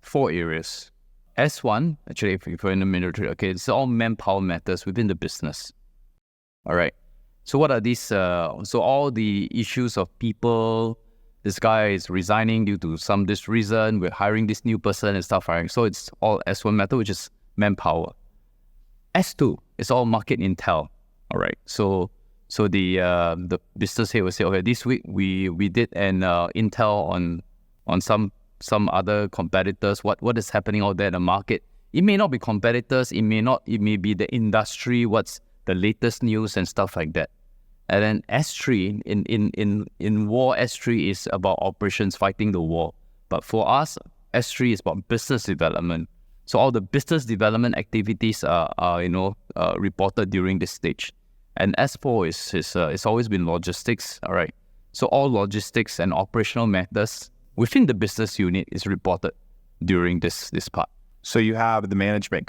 4 areas. S1, actually, if you're in the military, okay, it's all manpower matters within the business. All right. So what are these? So all the issues of people, this guy is resigning due to this reason, we're hiring this new person and stuff, right? So it's all S1 matter, which is manpower. S2 is all market intel. All right. So the business head will say, okay, this week we did an intel on some other competitors, what is happening out there in the market. It may not be competitors, it may be the industry, what's the latest news and stuff like that. And then S3, in war, S3 is about operations, fighting the war. But for us, S3 is about business development. So all the business development activities are reported during this stage. And S4 is always been logistics, all right? So all logistics and operational matters within the business unit is reported during this part. So you have the management,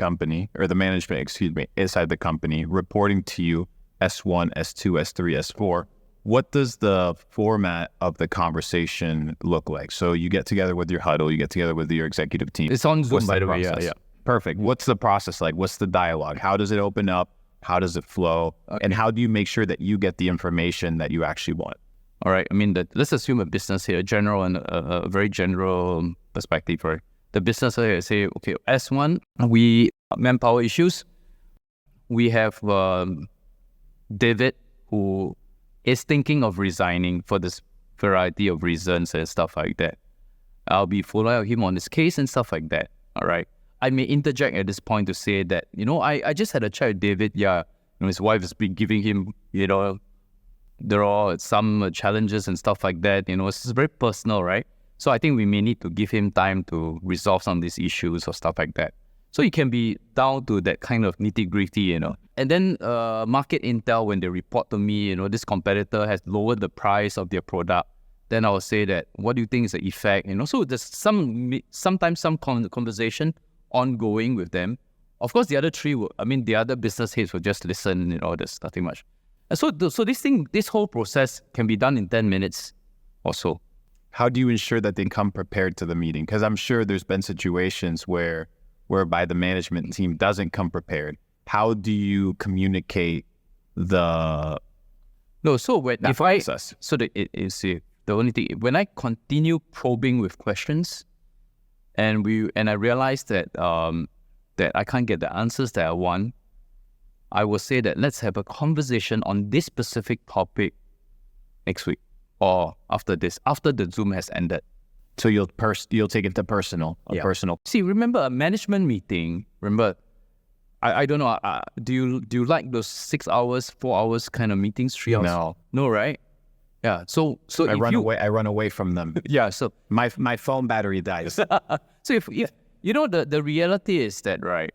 inside the company reporting to you S1, S2, S3, S4. What does the format of the conversation look like? So you get together with your huddle, you get together with your executive team. It's on Zoom, by the way. Yeah. Perfect. What's the process like? What's the dialogue? How does it open up? How does it flow? Okay. And how do you make sure that you get the information that you actually want? All right. I mean, let's assume a business here, general and a very general perspective, right? The business here say, okay, S1, we manpower issues. We have David, who is thinking of resigning for this variety of reasons and stuff like that. I'll be following up him on this case and stuff like that. All right. I may interject at this point to say that, I just had a chat with David. Yeah, his wife has been giving him, there are some challenges and stuff like that. It's very personal, right? So I think we may need to give him time to resolve some of these issues or stuff like that. So it can be down to that kind of nitty-gritty, And then market intel, when they report to me, this competitor has lowered the price of their product, then I'll say that, what do you think is the effect? So there's sometimes some conversation ongoing with them. Of course, the other the other business heads will just listen, there's nothing much. And so this whole process can be done in 10 minutes or so. How do you ensure that they come prepared to the meeting? Because I'm sure there's been situations whereby the management team doesn't come prepared. How do you communicate the process? So the only thing, when I continue probing with questions, and I realize that that I can't get the answers that I want, I will say that let's have a conversation on this specific topic next week or after the Zoom has ended. So you'll take it to personal. See, remember a management meeting. I don't know. Do you like those 6 hours, 4 hours kind of meetings? 3 hours? No, right? Yeah. So I run away from them. Yeah. So my phone battery dies. So if the reality is that, right?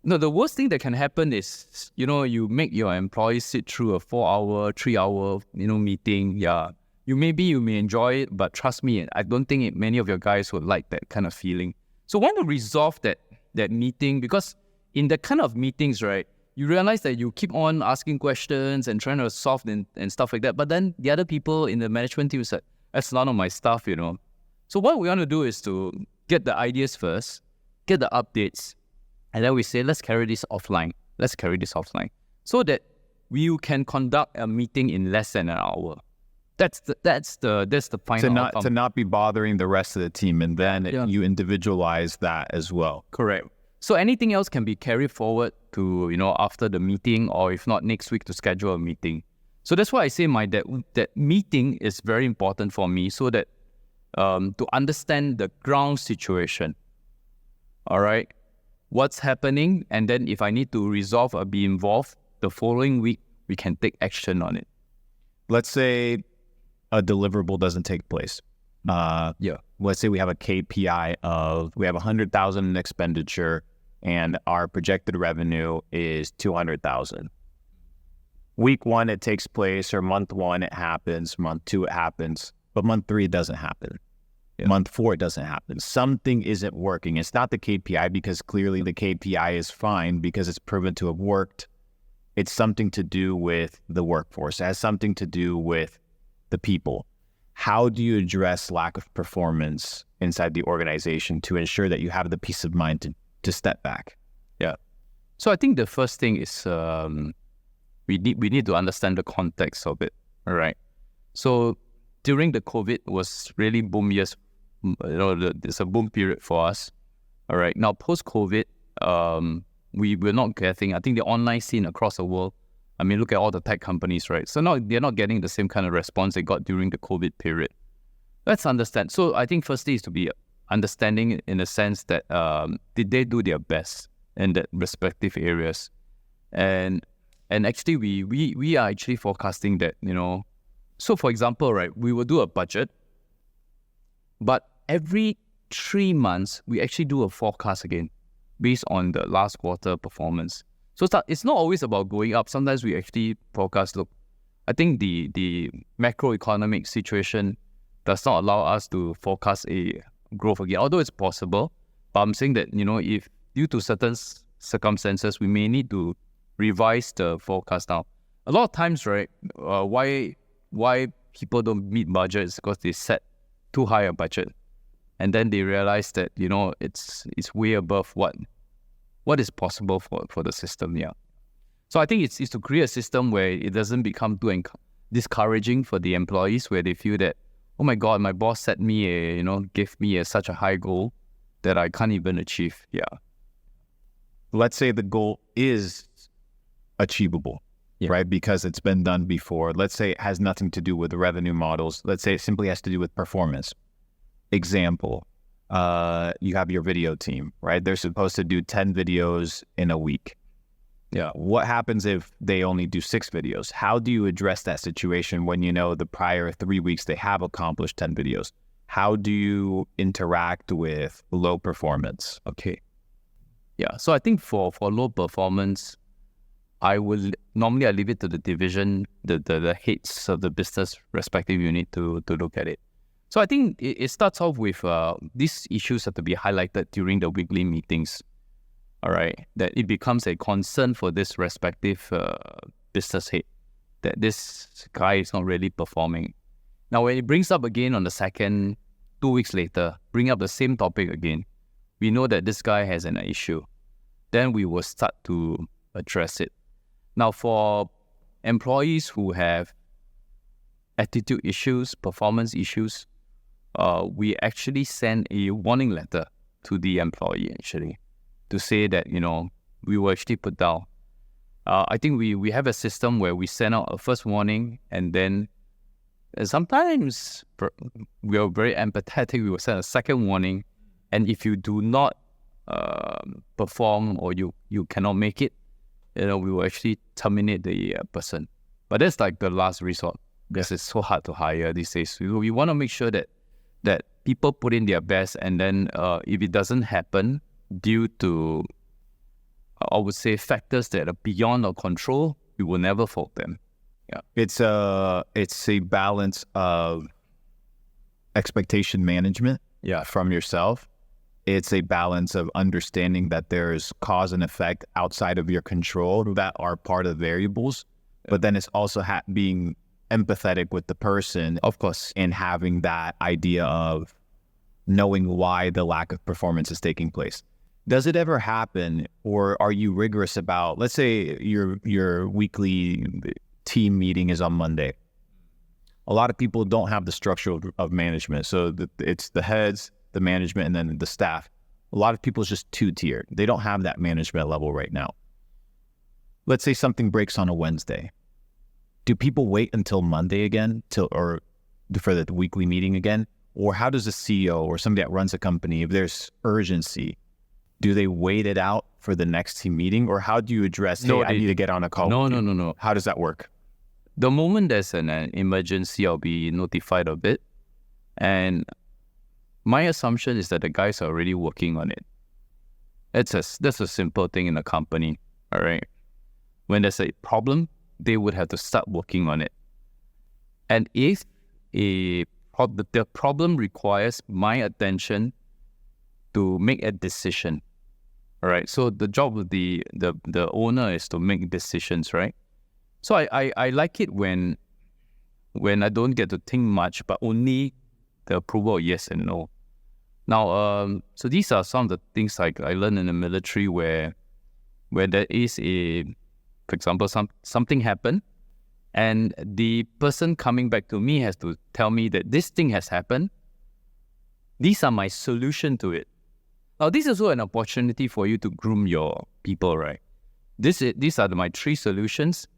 No, the worst thing that can happen is you make your employees sit through a 4 hour, 3 hour meeting. Yeah. You may enjoy it, but trust me, I don't think many of your guys would like that kind of feeling. So want to resolve that meeting, because in that kind of meetings, right, you realize that you keep on asking questions and trying to solve and stuff like that. But then the other people in the management team said, that's none of my stuff, So what we want to do is to get the ideas first, get the updates, and then we say, let's carry this offline. So that we can conduct a meeting in less than an hour. That's the final outcome. To not be bothering the rest of the team, and then you individualize that as well. Correct. So anything else can be carried forward to after the meeting, or if not next week, to schedule a meeting. So that's why I say that meeting is very important for me, so that to understand the ground situation. All right, what's happening, and then if I need to resolve or be involved, the following week we can take action on it. Let's say a deliverable doesn't take place. Let's say we have a KPI we have 100,000 in expenditure, and our projected revenue is 200,000. Week 1 it takes place, or month 1 it happens, month 2 it happens, but month 3 it doesn't happen. Yeah. Month 4 it doesn't happen. Something isn't working. It's not the KPI, because clearly the KPI is fine because it's proven to have worked. It's something to do with the workforce. It has something to do with the people. How do you address lack of performance inside the organization to ensure that you have the peace of mind to step back? Yeah. So I think the first thing is we need to understand the context of it. All right. So during the COVID was really boom years. It's a boom period for us. All right. Now post-COVID, we were not getting, I think the online scene across the world, look at all the tech companies, right? So now they're not getting the same kind of response they got during the COVID period. Let's understand. So I think firstly is to be understanding in the sense that did they do their best in that respective areas, and actually we are actually forecasting that, so for example, right, we will do a budget, but every 3 months we actually do a forecast again based on the last quarter performance. So it's not always about going up. Sometimes we actually forecast, look, I think the macroeconomic situation does not allow us to forecast a growth again, although it's possible. But I'm saying that, if due to certain circumstances, we may need to revise the forecast now. A lot of times, right, why people don't meet budget is because they set too high a budget, and then they realize that, it's way above what is possible for the system. Yeah. So I think it's to create a system where it doesn't become too discouraging for the employees, where they feel that, oh my God, my boss set me gave me such a high goal that I can't even achieve. Yeah. Let's say the goal is achievable, right? Because it's been done before. Let's say it has nothing to do with the revenue models. Let's say it simply has to do with performance. Example, you have your video team, right? They're supposed to do 10 videos in a week. Yeah. What happens if they only do 6 videos? How do you address that situation when the prior 3 weeks they have accomplished 10 videos? How do you interact with low performance? Okay. Yeah. So I think for low performance, I leave it to the division, the heads of the business respective unit to look at it. So I think it starts off with these issues have to be highlighted during the weekly meetings. All right, that it becomes a concern for this respective business head that this guy is not really performing. Now, when it brings up again on the second, 2 weeks later, bring up the same topic again, we know that this guy has an issue. Then we will start to address it. Now, for employees who have attitude issues, performance issues, we actually send a warning letter to the employee, actually, to say that, we will actually put down. I think we have a system where we send out a first warning, and then sometimes we are very empathetic. We will send a second warning, and if you do not perform or you cannot make it, we will actually terminate the person. But that's like the last resort, because it's so hard to hire these days. We want to make sure that people put in their best, and then if it doesn't happen due to, I would say, factors that are beyond our control, we will never fault them. Yeah, it's a balance of expectation management. Yeah, from yourself. It's a balance of understanding that there's cause and effect outside of your control that are part of variables, but then it's also being empathetic with the person, of course, and having that idea of knowing why the lack of performance is taking place. Does it ever happen, or are you rigorous about, let's say your weekly team meeting is on Monday. A lot of people don't have the structure of management. So it's the heads, the management, and then the staff. A lot of people is just 2-tiered. They don't have that management level right now. Let's say something breaks on a Wednesday. Do people wait until Monday again or for the weekly meeting again? Or how does a CEO or somebody that runs a company, if there's urgency, do they wait it out for the next team meeting? Or how do you address, I need to get on a call? No. How does that work? The moment there's an emergency, I'll be notified of it. And my assumption is that the guys are already working on it. That's a simple thing in a company, all right? When there's a problem, they would have to start working on it. And if the problem requires my attention to make a decision, all right? So the job of the owner is to make decisions, right? So I like it when I don't get to think much, but only the approval of yes and no. Now, so these are some of the things like I learned in the military where there is for example, something happened, and the person coming back to me has to tell me that this thing has happened. These are my solution to it. Now, this is also an opportunity for you to groom your people, right? These are my 3 solutions,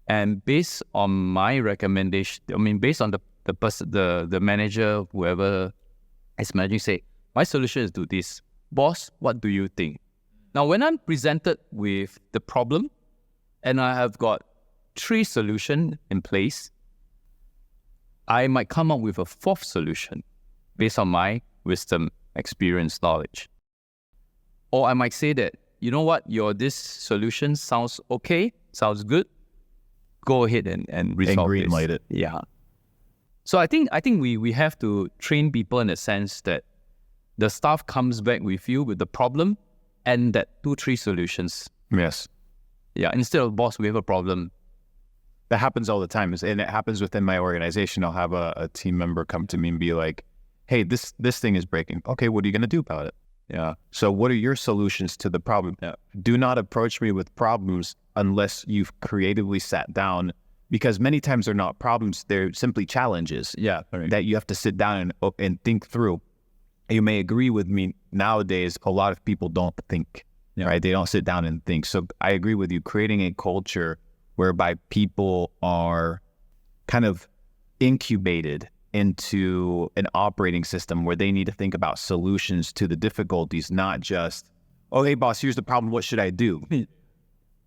and based on my recommendation, based on the person, the manager, whoever is managing, say, my solution is do this. Boss, what do you think? Now, when I'm presented with the problem and I have got 3 solutions in place, I might come up with a 4th solution based on my wisdom, experience, knowledge. Or I might say that, you know what, this solution sounds okay, sounds good. Go ahead and resolve green light it. Yeah. So I think we have to train people in the sense that the staff comes back with you with the problem and that 2-3 solutions. Yes. Yeah. Instead of, boss, we have a problem. That happens all the time, and it happens within my organization. I'll have a team member come to me and be like, hey, this thing is breaking. Okay, what are you going to do about it? Yeah. So what are your solutions to the problem? Yeah. Do not approach me with problems unless you've creatively sat down, because many times they're not problems. They're simply challenges that you have to sit down and think through. You may agree with me, nowadays, a lot of people don't think, right? They don't sit down and think. So I agree with you, creating a culture whereby people are kind of incubated into an operating system where they need to think about solutions to the difficulties, not just, oh, hey, boss, here's the problem, what should I do?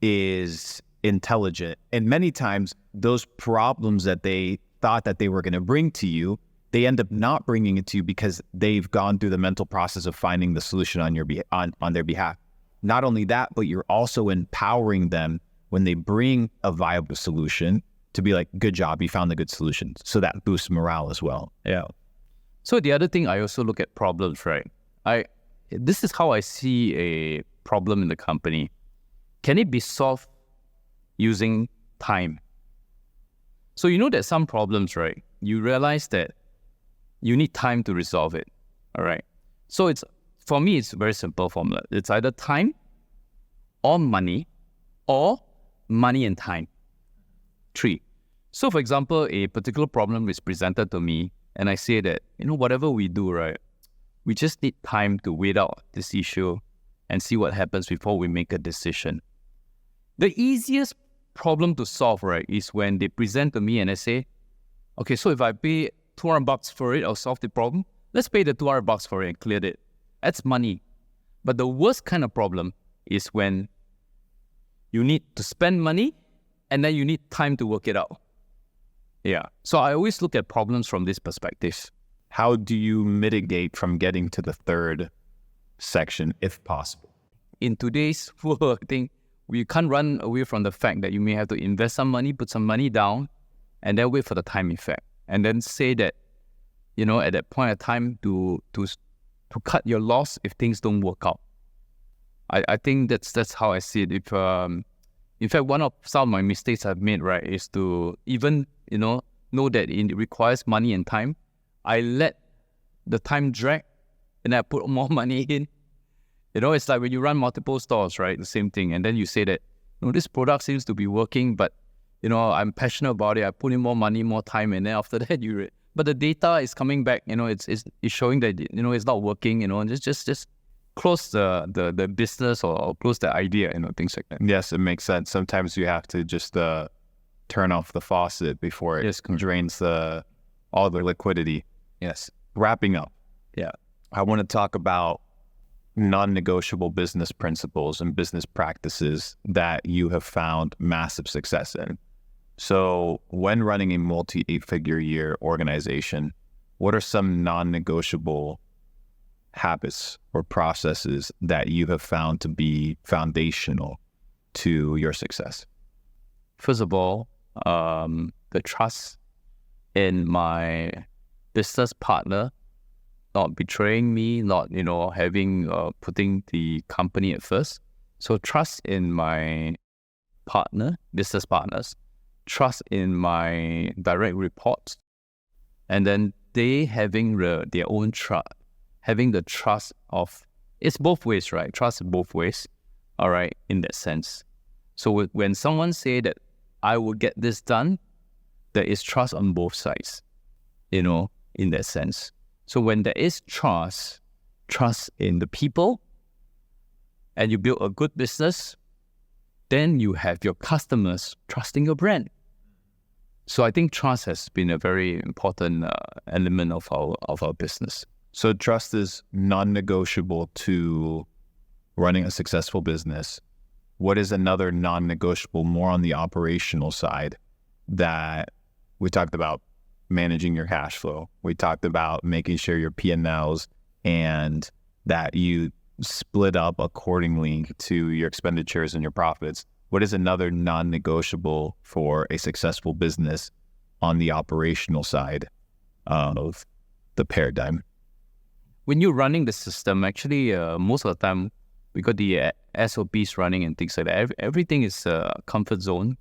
Is intelligent. And many times those problems that they thought that they were going to bring to you, they end up not bringing it to you because they've gone through the mental process of finding the solution on your on their behalf. Not only that, but you're also empowering them when they bring a viable solution to be like, good job, you found the good solution. So that boosts morale as well. Yeah. So the other thing, I also look at problems, right? This is how I see a problem in the company. Can it be solved using time? So you know that some problems, right? You realize that you need time to resolve it. All right. So for me, it's a very simple formula. It's either time or money and time. 3. So for example, a particular problem is presented to me and I say that, whatever we do, right, we just need time to wait out this issue and see what happens before we make a decision. The easiest problem to solve, right, is when they present to me and I say, okay, so if I pay $200 for it, I'll solve the problem. Let's pay the $200 for it and clear it. That's money. But the worst kind of problem is when you need to spend money and then you need time to work it out. Yeah. So I always look at problems from this perspective. How do you mitigate from getting to the 3rd section, if possible? In today's world, I think we can't run away from the fact that you may have to invest some money, put some money down, and then wait for the time effect. And then say that, at that point of time to cut your loss if things don't work out. I think that's how I see it. If in fact, one of some of my mistakes I've made, right, is to even, know that it requires money and time. I let the time drag and I put more money in. It's like when you run multiple stores, right? The same thing. And then you say that, this product seems to be working, but, I'm passionate about it. I put in more money, more time. And then after that, but the data is coming back, it's showing that, it's not working, and just close the business or close the idea, things like that. Yes, it makes sense. Sometimes you have to just turn off the faucet before it drains all the liquidity. Yes. Wrapping up. Yeah. I want to talk about non-negotiable business principles and business practices that you have found massive success in. So when running a multi-8-figure year organization, what are some non-negotiable habits or processes that you have found to be foundational to your success? First of all, the trust in my business partner, not betraying me, not, putting the company at first. So trust in my business partners, trust in my direct reports, and then they having their own trust, having the trust of, it's both ways, right? Trust both ways, all right, in that sense. So when someone say that I will get this done, there is trust on both sides, in that sense. So when there is trust in the people, and you build a good business, then you have your customers trusting your brand. So I think trust has been a very important element of our business. So trust is non-negotiable to running a successful business. What is another non-negotiable more on the operational side that we talked about? Managing your cash flow. We talked about making sure your P&Ls and that you split up accordingly to your expenditures and your profits. What is another non-negotiable for a successful business on the operational side of the paradigm? When you're running the system, actually, most of the time, we got the SOPs running and things like that. Everything is comfort zone.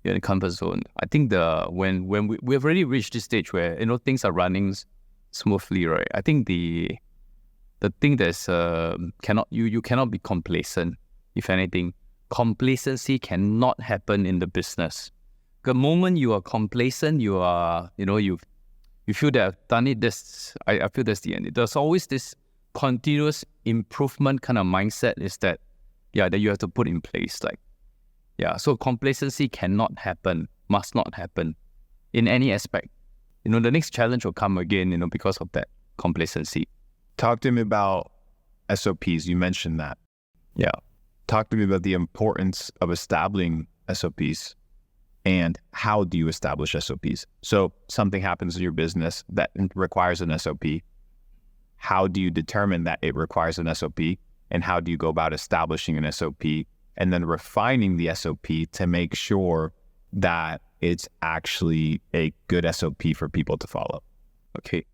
You're in a comfort zone. I think when we've already reached this stage where things are running smoothly, right? I think the thing that's you cannot be complacent. If anything, complacency cannot happen in the business. The moment you are complacent, you are you feel that I've done it. I feel that's the end. There's always this continuous improvement kind of mindset is that you have to put in place. So complacency cannot happen, must not happen in any aspect. The next challenge will come again, because of that complacency. Talk to me about SOPs. You mentioned that. Yeah. Talk to me about the importance of establishing SOPs and how do you establish SOPs? So something happens in your business that requires an SOP. How do you determine that it requires an SOP? And how do you go about establishing an SOP and then refining the SOP to make sure that it's actually a good SOP for people to follow? Okay.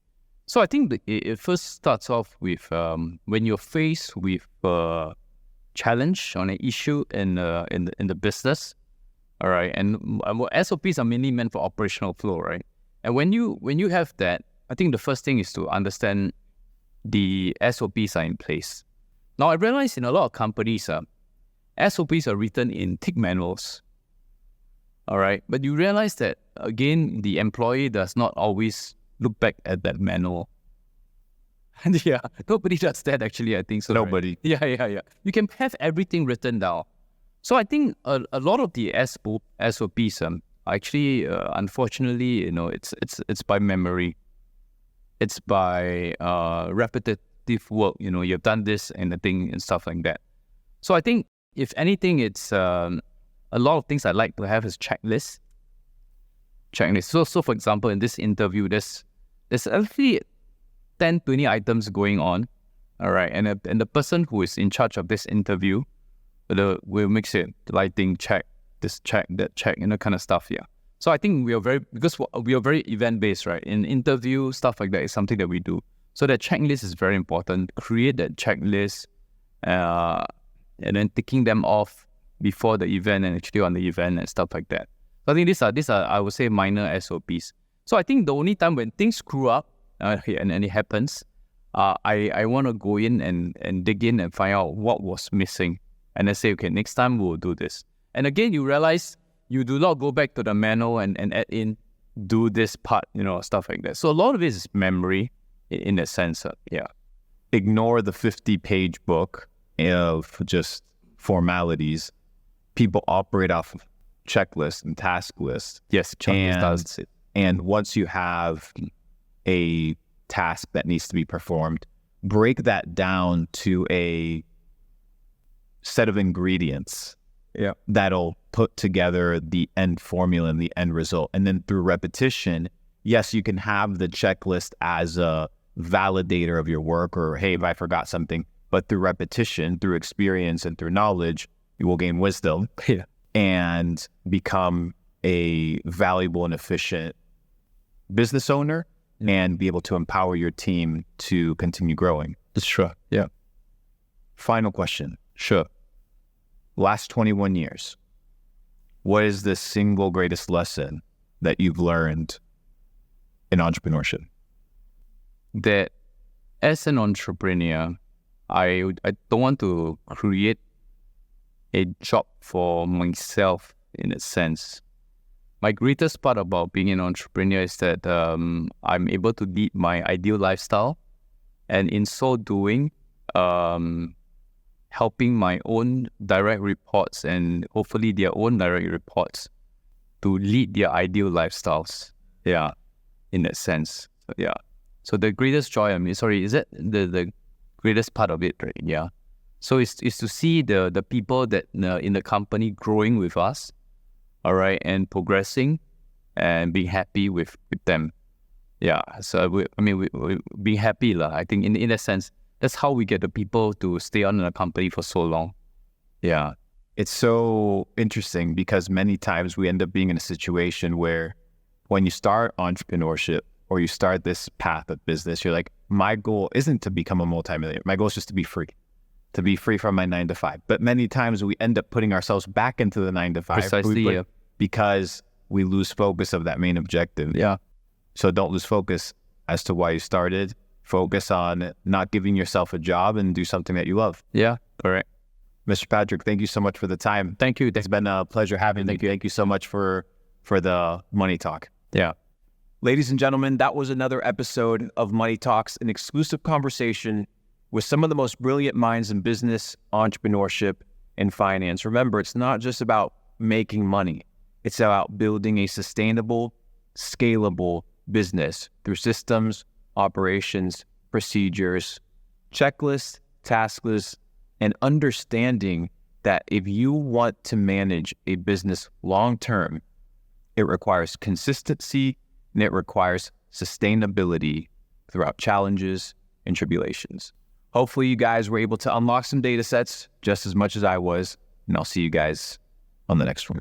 So I think it first starts off with when you're faced with a challenge on an issue in the business, all right. And SOPs are mainly meant for operational flow, right? And when you have that, I think the first thing is to understand the SOPs are in place. Now I realize in a lot of companies, SOPs are written in thick manuals, all right. But you realize that again, the employee does not always look back at that manual. And nobody does that actually, I think so. Nobody. Right? Yeah. You can have everything written down. So I think a lot of the SOPs actually, unfortunately, it's by memory. It's by repetitive work. You've done this and the thing and stuff like that. So I think if anything, it's a lot of things I like to have is checklist. So for example, in this interview, there's actually 10, 20 items going on, all right, and the person who is in charge of this interview will mix it, lighting check, this check, that check, kind of stuff. Yeah. So I think because we are very event based, right? In interview stuff like that is something that we do. So that checklist is very important. Create that checklist, and then ticking them off before the event and actually on the event and stuff like that. So I think these are I would say minor SOPs. So I think the only time when things screw up and it happens, I want to go in and dig in and find out what was missing, and then say, okay, next time we'll do this. And again, you realize you do not go back to the manual and add in, do this part, stuff like that. So a lot of it is memory in a sense. Ignore the 50-page book of just formalities. People operate off of checklists and task lists. Yes, checklist does it. And once you have a task that needs to be performed, break that down to a set of ingredients that'll put together the end formula and the end result. And then through repetition, yes, you can have the checklist as a validator of your work, or hey, if I forgot something, but through repetition, through experience, and through knowledge, you will gain wisdom and become a valuable and efficient business owner and be able to empower your team to continue growing. That's true. Yeah. Final question. Sure. Last 21 years, what is the single greatest lesson that you've learned in entrepreneurship? That as an entrepreneur, I don't want to create a job for myself in a sense. My greatest part about being an entrepreneur is that I'm able to lead my ideal lifestyle, and in so doing, helping my own direct reports and hopefully their own direct reports to lead their ideal lifestyles. Yeah, in that sense. Yeah. So the greatest joy, is that the greatest part of it, right? Yeah. So it's to see the people that in the company growing with us, all right, and progressing and being happy with them. Yeah. So we being happy lah. I think in a sense, that's how we get the people to stay on in the company for so long. Yeah. It's so interesting because many times we end up being in a situation where when you start entrepreneurship or you start this path of business, you're like, my goal isn't to become a multimillionaire. My goal is just to be free from my 9 to 5. But many times we end up putting ourselves back into the 9 to 5 Precisely, because we lose focus of that main objective. Yeah. So don't lose focus as to why you started. Focus on not giving yourself a job and do something that you love. Yeah, correct. Mr. Patrick, thank you so much for the time. Thank you. It's been a pleasure having you. Thank you so much for the Money Talk. Yeah. Ladies and gentlemen, that was another episode of Money Talks, an exclusive conversation with some of the most brilliant minds in business, entrepreneurship, and finance. Remember, it's not just about making money. It's about building a sustainable, scalable business through systems, operations, procedures, checklists, task lists, and understanding that if you want to manage a business long-term, it requires consistency and it requires sustainability throughout challenges and tribulations. Hopefully you guys were able to unlock some data sets just as much as I was, and I'll see you guys on the next one.